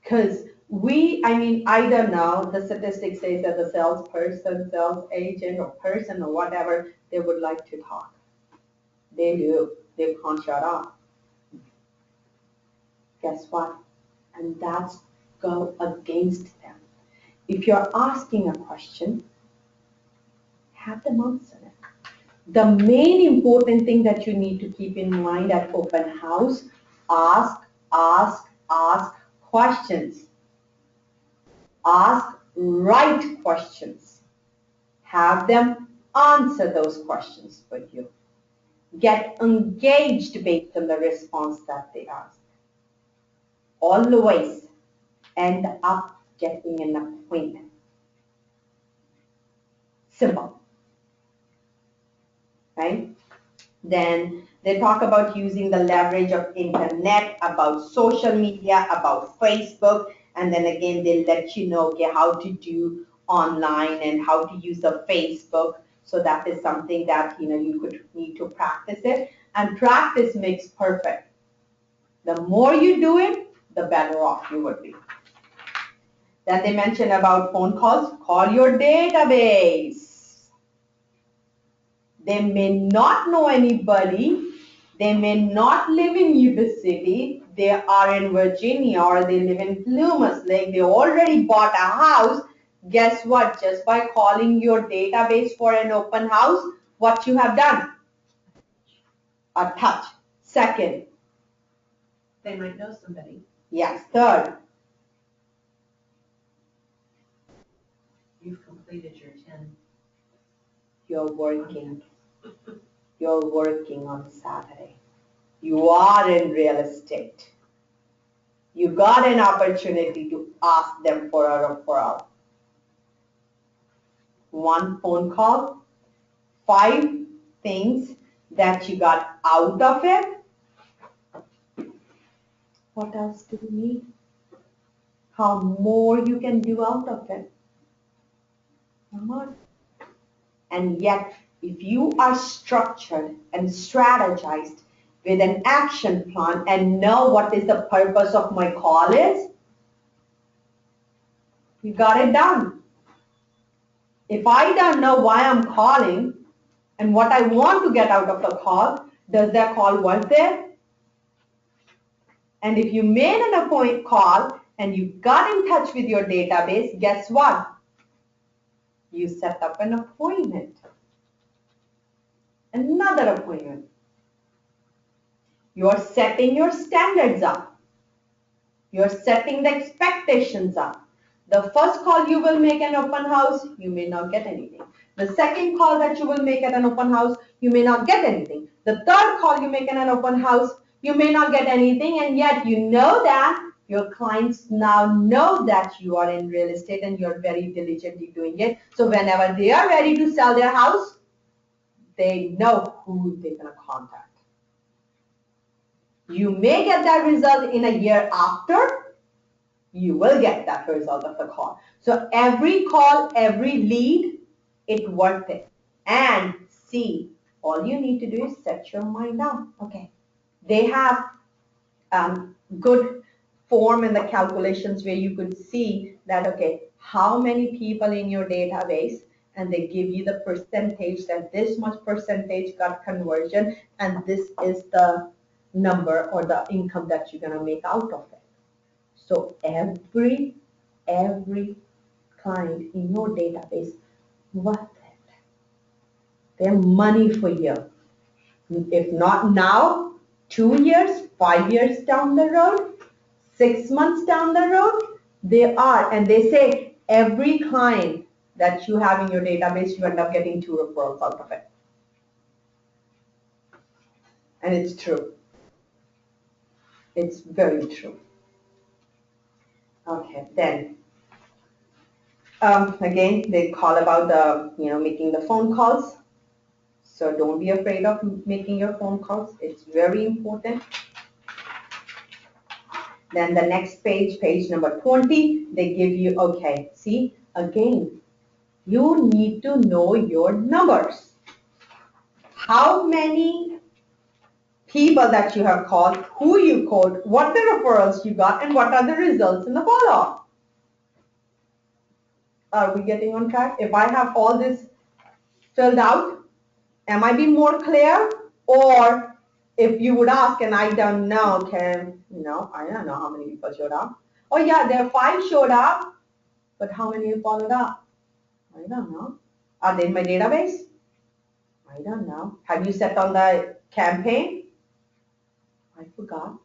Because I don't know, the statistics say that the salesperson, sales agent, or person, or whatever, they would like to talk. They do. They can't shut up. Guess what? And that's go against them. If you're asking a question, have them answer it. The main important thing that you need to keep in mind at open house, ask questions. Ask right questions. Have them answer those questions for you. Get engaged based on the response that they ask. Always end up getting an appointment. Simple. Right? Then they talk about using the leverage of internet, about social media, about Facebook, and then again they let you know, okay, how to do online and how to use the Facebook. So that is something that you could need to practice it, and practice makes perfect. The more you do it, the better off you would be. Then they mention about phone calls. Call your database. They may not know anybody. They may not live in Yuba City. They are in Virginia or they live in Plumas Lake. They already bought a house. Guess what? Just by calling your database for an open house, what you have done? A touch. Second. They might know somebody. Yes. Third. You've completed your 10. You're working. You're working on Saturday. You are in real estate. You got an opportunity to ask them for a referral. One phone call, 5 things that you got out of it. What else do you need? How more you can do out of it? And yet, if you are structured and strategized with an action plan and know what is the purpose of my call is, you got it done. If I don't know why I'm calling and what I want to get out of the call, does that call worth it? And if you made an appointment call and you got in touch with your database, guess what? You set up an appointment. Another appointment. You are setting your standards up. You're setting the expectations up. The first call you will make an open house, you may not get anything. The second call that you will make at an open house, you may not get anything. The third call you make at an open house, you may not get anything, and yet you know that your clients now know that you are in real estate and you're very diligently doing it. So whenever they are ready to sell their house, they know who they're gonna contact. You may get that result in a year after, you will get that result of the call. So every call, every lead, it's worth it. And see, all you need to do is set your mind up. Okay, they have good form in the calculations where you could see that, okay, how many people in your database, and they give you the percentage that this much percentage got conversion, and this is the number or the income that you're gonna make out of it. So every client in your database, worth it. They're money for you. If not now, 2 years, 5 years down the road, 6 months down the road, they are. And they say every client that you have in your database, you end up getting 2 referrals out of it. And it's true. It's very true. Okay, then. Again, they call about the, making the phone calls. So don't be afraid of making your phone calls. It's very important. Then the next page, page number 20, they give you, okay, see, again, you need to know your numbers. How many people that you have called, who you called, what the referrals you got, and what are the results in the follow-up. Are we getting on track? If I have all this filled out, am I being more clear? Or if you would ask, and I don't know, okay, I don't know how many people showed up. Oh yeah, there are 5 showed up, but how many followed up? I don't know. Are they in my database? I don't know. Have you set on the campaign? I forgot.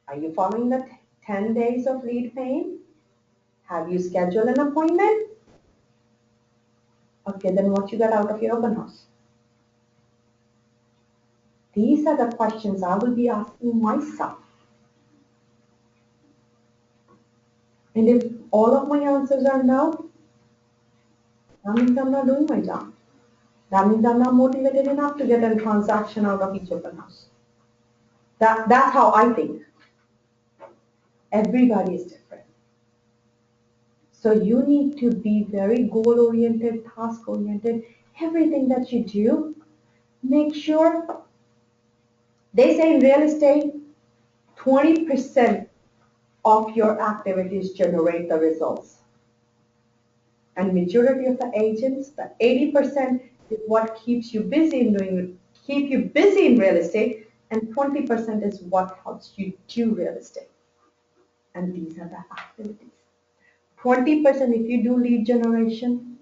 Are you following the 10 days of lead paying? Have you scheduled an appointment? Okay, then what you got out of your open house? These are the questions I will be asking myself. And if all of my answers are no, that means I'm not doing my job. That means I'm not motivated enough to get a transaction out of each open house. That's how I think. Everybody is different. So you need to be very goal-oriented, task-oriented. Everything that you do, make sure, they say in real estate, 20% of your activities generate the results. And majority of the agents, the 80% is what keeps you busy in real estate, and 20% is what helps you do real estate. And these are the activities. 20% if you do lead generation,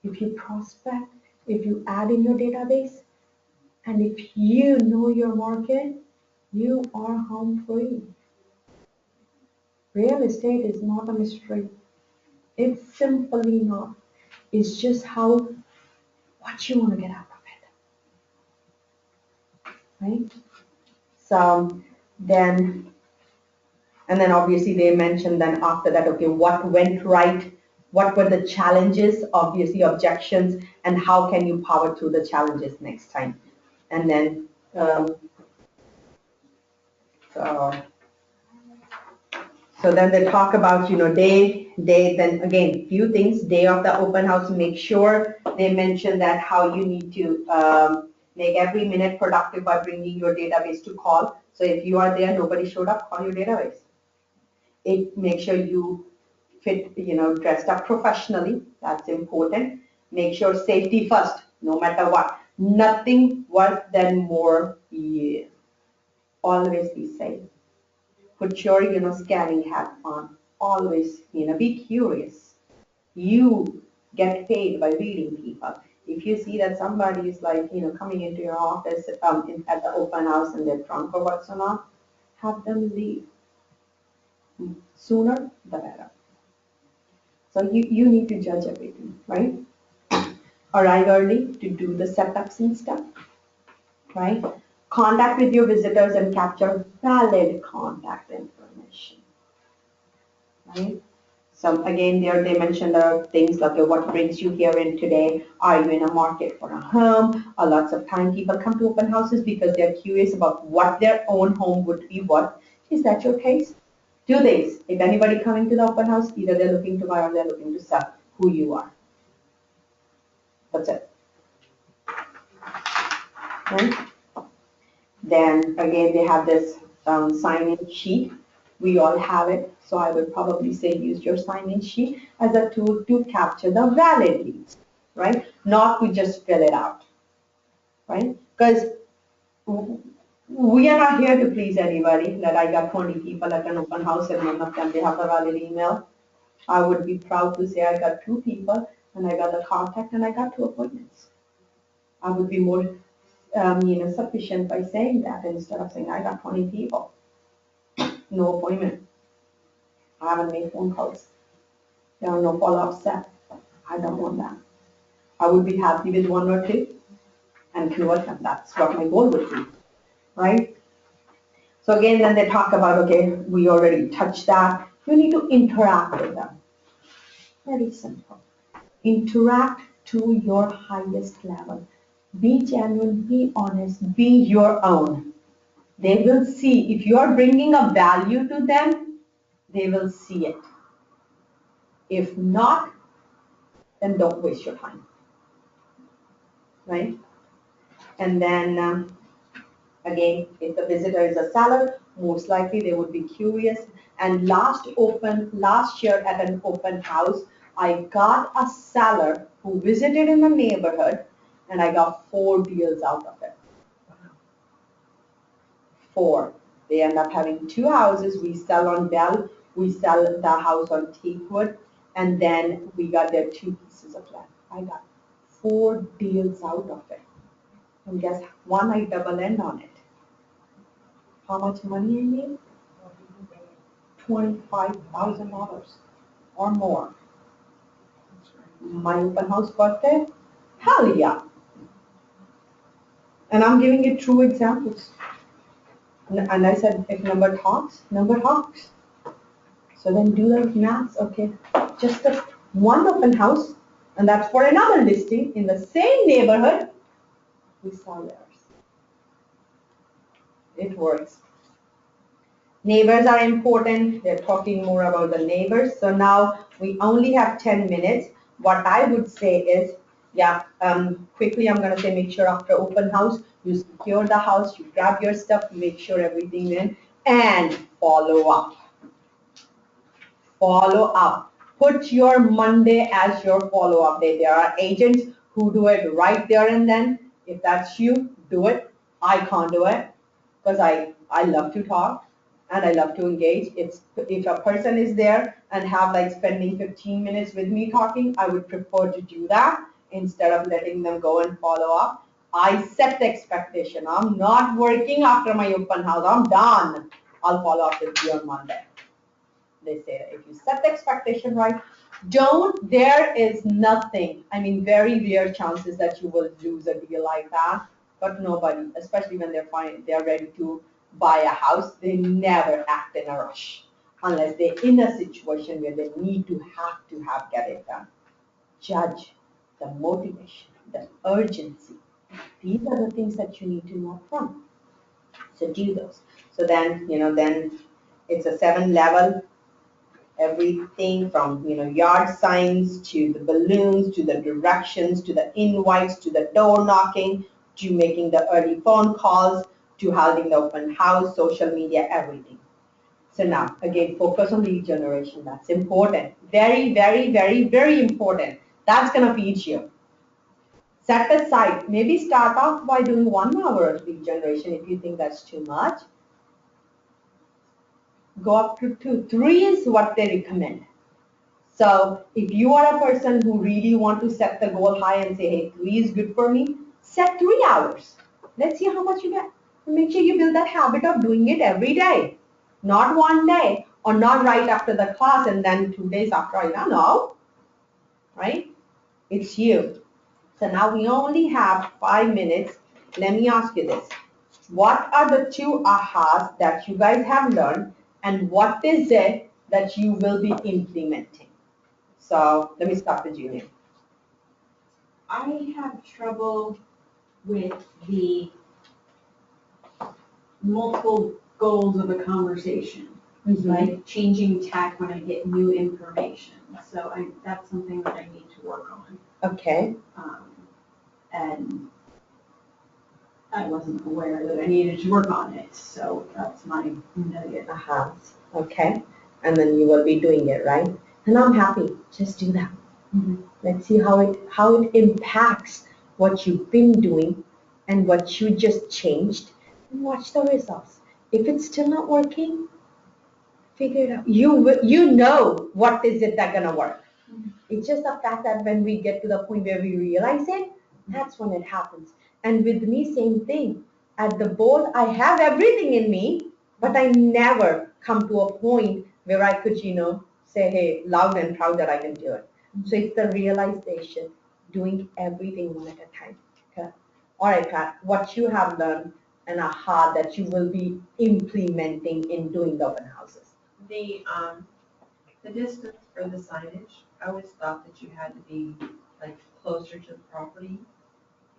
if you prospect, if you add in your database, and if you know your market, you are home free. Real estate is not a mystery. It's simply not. It's just what you want to get out of it. Right? So then, and then obviously they mentioned then after that, okay, what went right? What were the challenges, obviously objections, and how can you power through the challenges next time? And then, so then they talk about, day, then again, few things, day of the open house, make sure they mention that how you need to make every minute productive by bringing your database to call. So if you are there, nobody showed up, call your database. Make sure you fit, dressed up professionally, that's important. Make sure safety first, no matter what. Nothing worse than more, always be safe. Put your, scanning hat on. Always, be curious. You get paid by reading people. If you see that somebody is like, coming into your office at the open house and they're drunk or what's not, have them leave. Sooner the better. So you need to judge everything, right? Arrive early to do the setups and stuff, right? Contact with your visitors and capture valid contact information, right? So again, there they mentioned the things like what brings you here in today. Are you in a market for a home? Lots of time people come to open houses because they're curious about what their own home would be worth. Is that your case? Two things. If anybody coming to the open house, either they're looking to buy or they're looking to sell. Who you are. That's it. Right? Then again, they have this sign-in sheet. We all have it, so I would probably say use your sign-in sheet as a tool to capture the valid leads, right? Not to just fill it out, right? Because we are not here to please anybody, that I got 20 people at an open house and none of them, they have a valid email. I would be proud to say I got 2 people and I got a contact and I got 2 appointments. I would be more sufficient by saying that instead of saying I got 20 people, no appointment. I haven't made phone calls. There are no follow-up steps. I don't want that. I would be happy with 1 or 2 and convert them. That's what my goal would be, right? So again, then they talk about, okay, we already touched that. You need to interact with them. Very simple. Interact to your highest level. Be genuine, be honest, be your own. They will see, if you are bringing a value to them, they will see it. If not, then don't waste your time, right? And then, again, if the visitor is a seller, most likely they would be curious. And last year at an open house, I got a seller who visited in the neighborhood and I got 4 deals out of it. 4. They end up having 2 houses. We sell on Dell, we sell the house on Teakwood, and then we got their 2 pieces of land. I got 4 deals out of it. And guess one, I double end on it. How much money I made? $25,000 or more. My open house birthday? Hell yeah. And I'm giving you true examples. And I said, if number talks, number talks. So then do the math, okay. Just the 1 open house, and that's for another listing in the same neighborhood, we sell theirs. It works. Neighbors are important. They're talking more about the neighbors. So now we only have 10 minutes. What I would say is, quickly I'm going to say make sure after open house, you secure the house, you grab your stuff, you make sure everything's in, and follow up. Follow up. Put your Monday as your follow-up day. There are agents who do it right there and then. If that's you, do it. I can't do it because I love to talk and I love to engage. If a person is there and have like spending 15 minutes with me talking, I would prefer to do that instead of letting them go and follow up. I set the expectation. I'm not working after my open house. I'm done. I'll follow up with you on Monday. They say that if you set the expectation right, there is nothing, very rare chances that you will lose a deal like that, but nobody, especially when they're ready to buy a house, they never act in a rush unless they're in a situation where they need to get it done. Judge the motivation, the urgency. These are the things that you need to know from. So do those. So then, then it's a 7-level. Everything from yard signs to the balloons to the directions to the invites to the door knocking to making the early phone calls to holding the open house, social media, everything. So now again, focus on lead generation. That's important. Very, very, very, very important. That's gonna feed you. Set aside, maybe start off by doing 1 hour of lead generation if you think that's too much. Go up to 2. 3 is what they recommend. So if you are a person who really want to set the goal high and say, hey, 3 is good for me, set 3 hours. Let's see how much you get. Make sure you build that habit of doing it every day. Not one day or not right after the class and then 2 days after. I don't know. Right? It's you. So now we only have 5 minutes. Let me ask you this. What are the 2 ahas that you guys have learned and what is it that you will be implementing? So let me start with Julia. I have trouble with the multiple goals of a conversation, like changing tack when I get new information. So that's something that I need to work on. Okay. And I wasn't aware that I needed to work on it, so that's my nugget. Ahas. Okay. And then you will be doing it, right? And I'm happy. Just do that. Mhm. Let's see how it impacts what you've been doing and what you just changed, and watch the results. If it's still not working, figure it out. You know what is it that's gonna work. It's just the fact that when we get to the point where we realize it, that's when it happens. And with me, same thing. At the board, I have everything in me, but I never come to a point where I could, say, hey, loud and proud that I can do it. So it's the realization, doing everything one at a time. Okay. All right, Pat, what you have learned and aha that you will be implementing in doing the open houses. The distance for the signage, I always thought that you had to be like closer to the property,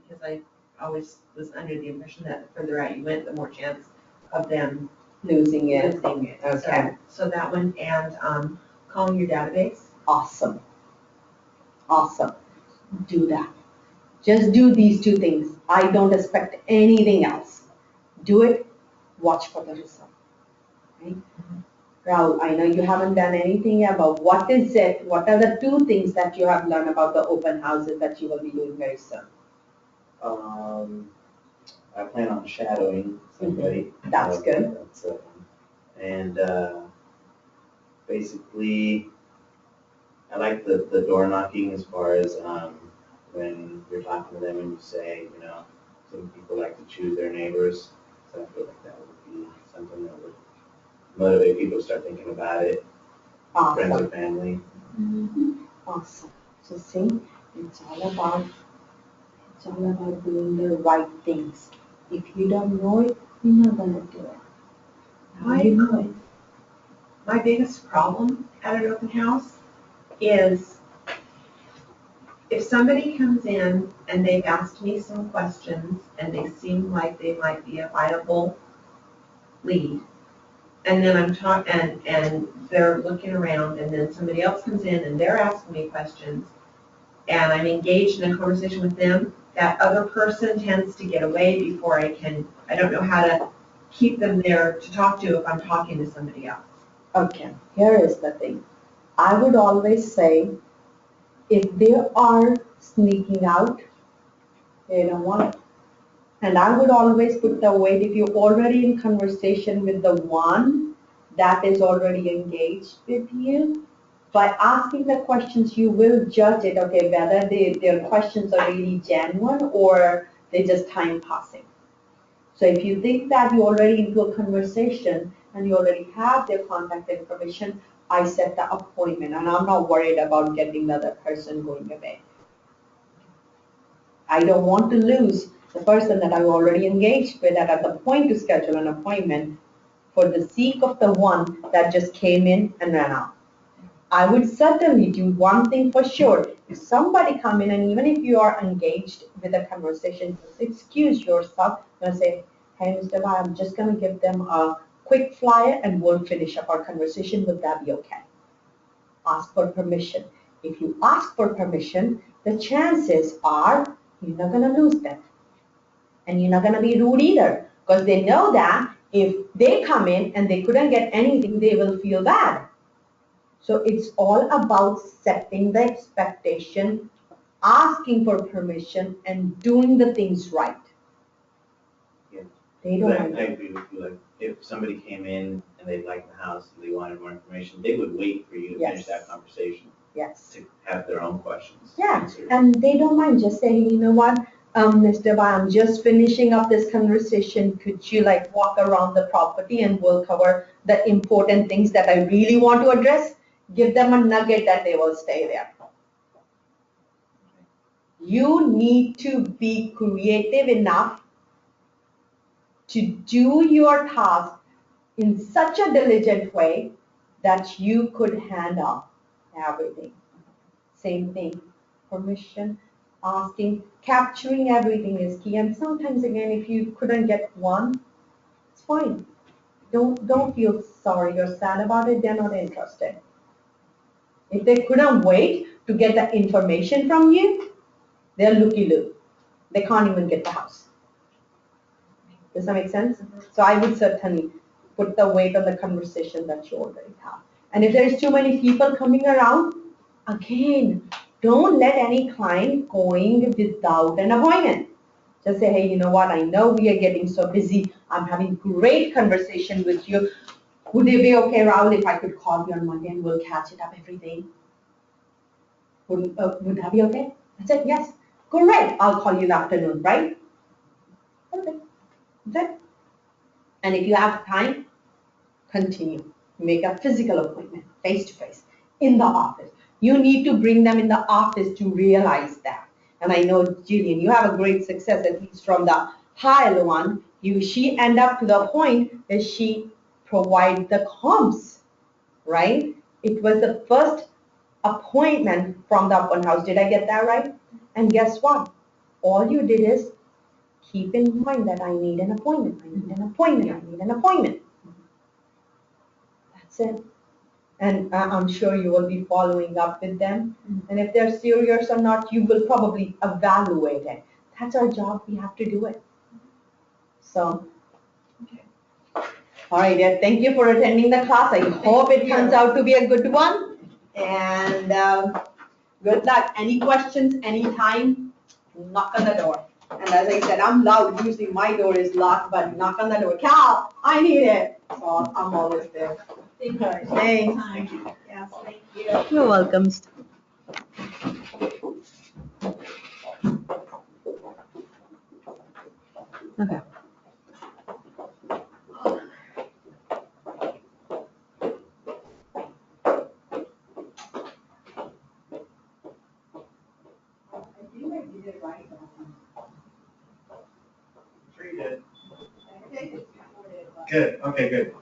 because I always was under the impression that the further out you went, the more chance of them Losing it. losing it. Okay. So that one, and calling your database. Awesome. Awesome. Do that. Just do these 2 things. I don't expect anything else. Do it. Watch for the result. Right? Rahul, I know you haven't done anything yet, but what is it? What are the 2 things that you have learned about the open houses that you will be doing very soon? I plan on shadowing somebody. That's good. And basically, I like the door knocking as far as when you're talking to them and you say, some people like to choose their neighbors. So I feel like that would be something that would motivate people to start thinking about it, friends Awesome. or family. Awesome. So see, it's all about doing the right things. If you don't know it, you're not gonna do it. Now you know it. My biggest problem at an open house is if somebody comes in and they've asked me some questions and they seem like they might be a viable lead, and then I'm talking, and they're looking around, and then somebody else comes in and they're asking me questions, and I'm engaged in a conversation with them, that other person tends to get away before I don't know how to keep them there to talk to if I'm talking to somebody else. Okay, here is the thing. I would always say, if they are sneaking out, they don't want it. And I would always put the weight, if you're already in conversation with the one that is already engaged with you, by asking the questions, you will judge it, okay, whether their questions are really genuine or they're just time passing. So if you think that you're already into a conversation and you already have their contact information, I set the appointment and I'm not worried about getting the other person going away. I don't want to lose the person that I'm already engaged with at the point to schedule an appointment for the sake of the one that just came in and ran out. I would certainly do one thing for sure. If somebody come in, and even if you are engaged with a conversation, just excuse yourself and say, hey, Mr. Bhai, I'm just going to give them a quick flyer and we'll finish up our conversation. Would that be okay? Ask for permission. If you ask for permission, the chances are you're not going to lose them. And you're not going to be rude either, because they know that if they come in and they couldn't get anything, they will feel bad. So it's all about setting the expectation, asking for permission, and doing the things right. Yeah. They But don't. I agree with you, like, if somebody came in and they liked the house and they wanted more information, they would wait for you to finish Yes. that conversation. Yes. to have their own questions Yeah, answered. and they don't mind just saying, you know what, Mr. Bai, I'm just finishing up this conversation. Could you like walk around the property and we'll cover the important things that I really want to address? Give them a nugget and they will stay there. You need to be creative enough to do your task in such a diligent way that you could hand off everything. Same thing, permission, asking, capturing everything is key. And sometimes again, if you couldn't get one, it's fine. Don't feel sorry or sad about it. They're not interested. If they couldn't wait to get the information from you, they're looky-loo. They can't even get the house. Does that make sense? So I would certainly put the weight on the conversation that you already have. And if there's too many people coming around, again, don't let any client going without an appointment. Just say, hey, you know what? I know we are getting so busy. I'm having great conversation with you. Would it be okay, Rahul, if I could call you on Monday and we'll catch it up every day? Would that be okay? I said, yes. Great. I'll call you in the afternoon, right? Okay. That's it. And if you have time, continue. Make a physical appointment, face-to-face, in the office. You need to bring them in the office to realize that. And I know, Jillian, you have a great success, at least from the Heil one. She end up to the point that she provide the comps, right? It was the first appointment from the open house. Did I get that right? And guess what? All you did is keep in mind that I need an appointment. I need an appointment. I need an appointment. That's it. And I'm sure you will be following up with them. And if they're serious or not, you will probably evaluate it. That's our job. We have to do it. So, all right, yeah, thank you for attending the class. I hope it turns out to be a good one. And good luck. Any questions, anytime, knock on the door. And as I said, I'm loud. Usually my door is locked, but knock on the door. Cal, I need it. So I'm always there. Thank you. Thanks. Thank you. Yes, thank you. You're welcome. Okay. Sure you did. Good, okay, good.